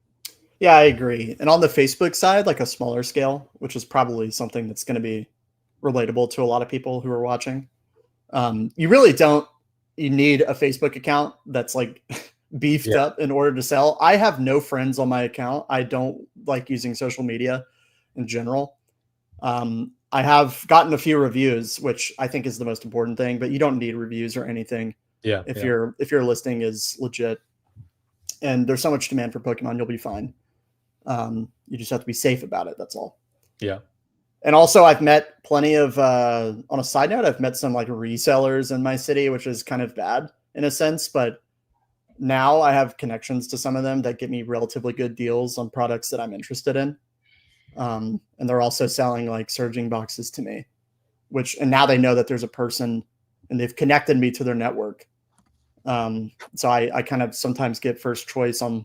Yeah, I agree. And on the Facebook side, like a smaller scale, which is probably something that's going to be relatable to a lot of people who are watching. You really you need a Facebook account that's like beefed up in order to sell. I have no friends on my account. I don't like using social media in general. I have gotten a few reviews, which I think is the most important thing, but you don't need reviews or anything. If your listing is legit and there's so much demand for Pokemon, you'll be fine. You just have to be safe about it. That's all. Yeah. And also I've met plenty of, on a side note, I've met some like resellers in my city, which is kind of bad in a sense, but now I have connections to some of them that get me relatively good deals on products that I'm interested in. And they're also selling like surging boxes to me, and now they know that there's a person and they've connected me to their network. So I kind of sometimes get first choice on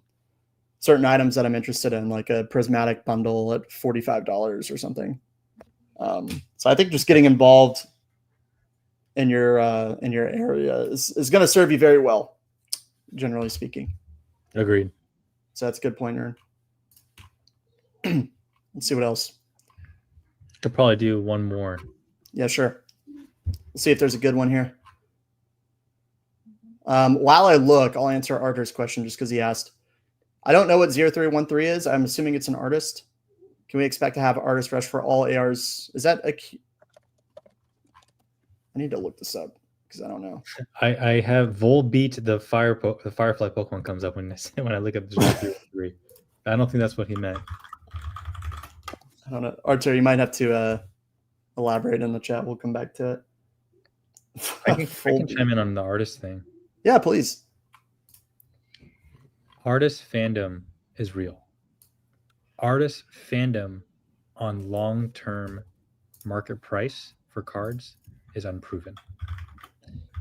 certain items that I'm interested in, like a prismatic bundle at $45 or something. So I think just getting involved in your area is going to serve you very well. generally speaking. Agreed. So that's a good point, Ern. Let's see what else. Could probably do one more. Yeah, sure. Let's see if there's a good one here. While I look, I'll answer Arthur's question just because he asked. I don't know what 0313 is. I'm assuming it's an artist. Can we expect to have artist rush for all ARs? Is that a... I need to look this up because I don't know. I have Volbeat, the Firefly Pokemon comes up when I look up 0313. I don't think that's what he meant. I don't know. Arthur, you might have to elaborate in the chat. We'll come back to it. I can chime in on the artist thing. Yeah, please. Artist fandom is real. Artist fandom on long-term market price for cards is unproven.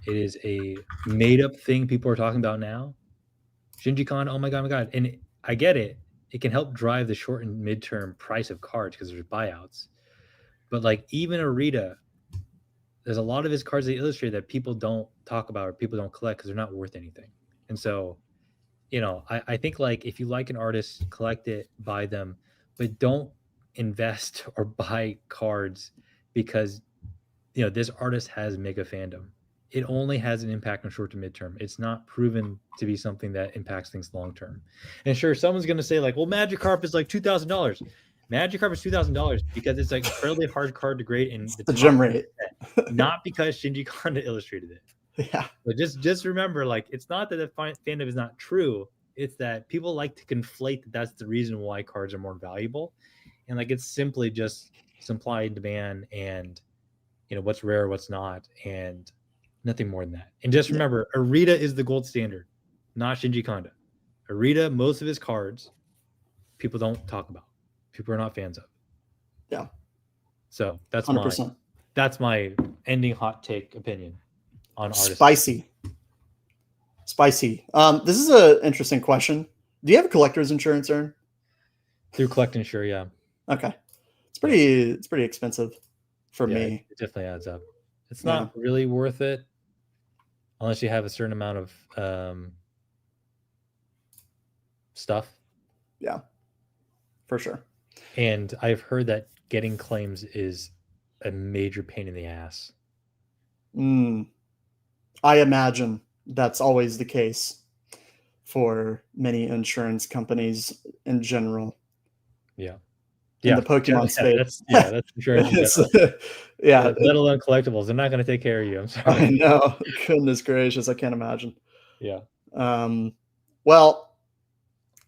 It is a made-up thing people are talking about now. Shinji Khan, oh my god. And I get it. It can help drive the short and midterm price of cards because there's buyouts. But like even Arita, there's a lot of his cards they illustrate that people don't talk about or people don't collect because they're not worth anything. And so, I think like if you like an artist, collect it, buy them, but don't invest or buy cards because this artist has mega fandom. It only has an impact on short to midterm. It's not proven to be something that impacts things long term. And sure, someone's gonna say like, well, Magikarp is like $2,000. Magikarp is $2,000 because it's like incredibly hard card to grade and the gem rate, not because Shinji Khan illustrated it. Yeah, but just remember, like, it's not that the fandom is not true. It's that people like to conflate that that's the reason why cards are more valuable, and like it's simply just supply and demand, and what's rare, what's not, and nothing more than that. And just remember, Arita is the gold standard, not Shinji Kanda. Arita, most of his cards, people don't talk about. People are not fans of. Yeah. So that's 100%. That's my ending hot take opinion on artists. Spicy. This is an interesting question. Do you have a collector's insurance, Ern? Through Collect Insure, yeah. Okay. It's pretty expensive for me. It definitely adds up. It's not really worth it unless you have a certain amount of stuff. Yeah, for sure. And I've heard that getting claims is a major pain in the ass. I imagine that's always the case for many insurance companies in general. Yeah. In the Pokemon space. That's insurance. Let alone collectibles. They're not going to take care of you. I'm sorry. I know. Goodness gracious. I can't imagine. Yeah. Well,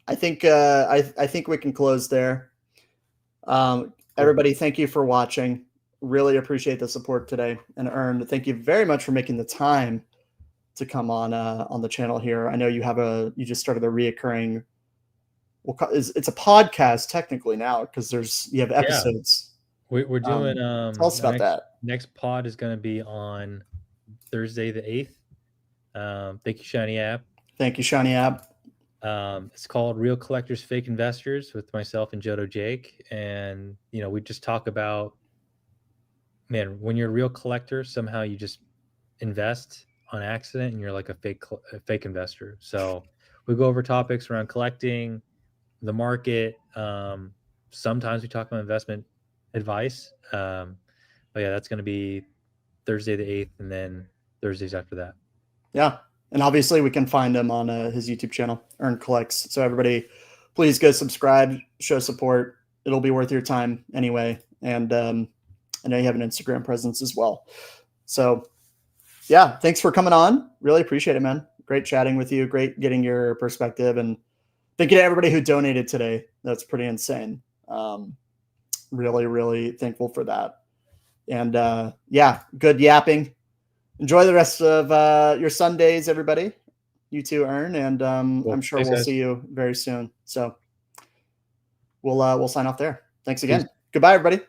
I think I think we can close there. Everybody, thank you for watching. Really appreciate the support today. And Ern, thank you very much for making the time to come on the channel here. I know you just started a reoccurring. It's a podcast technically now because you have episodes. We're doing. Tell us about that. Next pod is going to be on Thursday the 8th. Thank you, Shiny App. Thank you, Shiny App. It's called Real Collectors, Fake Investors with myself and Jodo Jake, and we just talk about, man, when you're a real collector, somehow you just invest on accident and you're like a fake investor. So we go over topics around collecting, the market. Sometimes we talk about investment advice. But yeah, that's going to be Thursday the 8th, and then Thursdays after that. Yeah. And obviously we can find him on his YouTube channel, Ern Collects. So everybody, please go subscribe, show support. It'll be worth your time anyway. And I know you have an Instagram presence as well. So yeah, thanks for coming on. Really appreciate it, man. Great chatting with you. Great getting your perspective. And thank you to everybody who donated today. That's pretty insane. Really, really thankful for that. And good yapping. Enjoy the rest of your Sundays, everybody. You too, Ern. And cool. I'm sure we'll see you very soon. So we'll sign off there. Thanks again. Peace. Goodbye, everybody.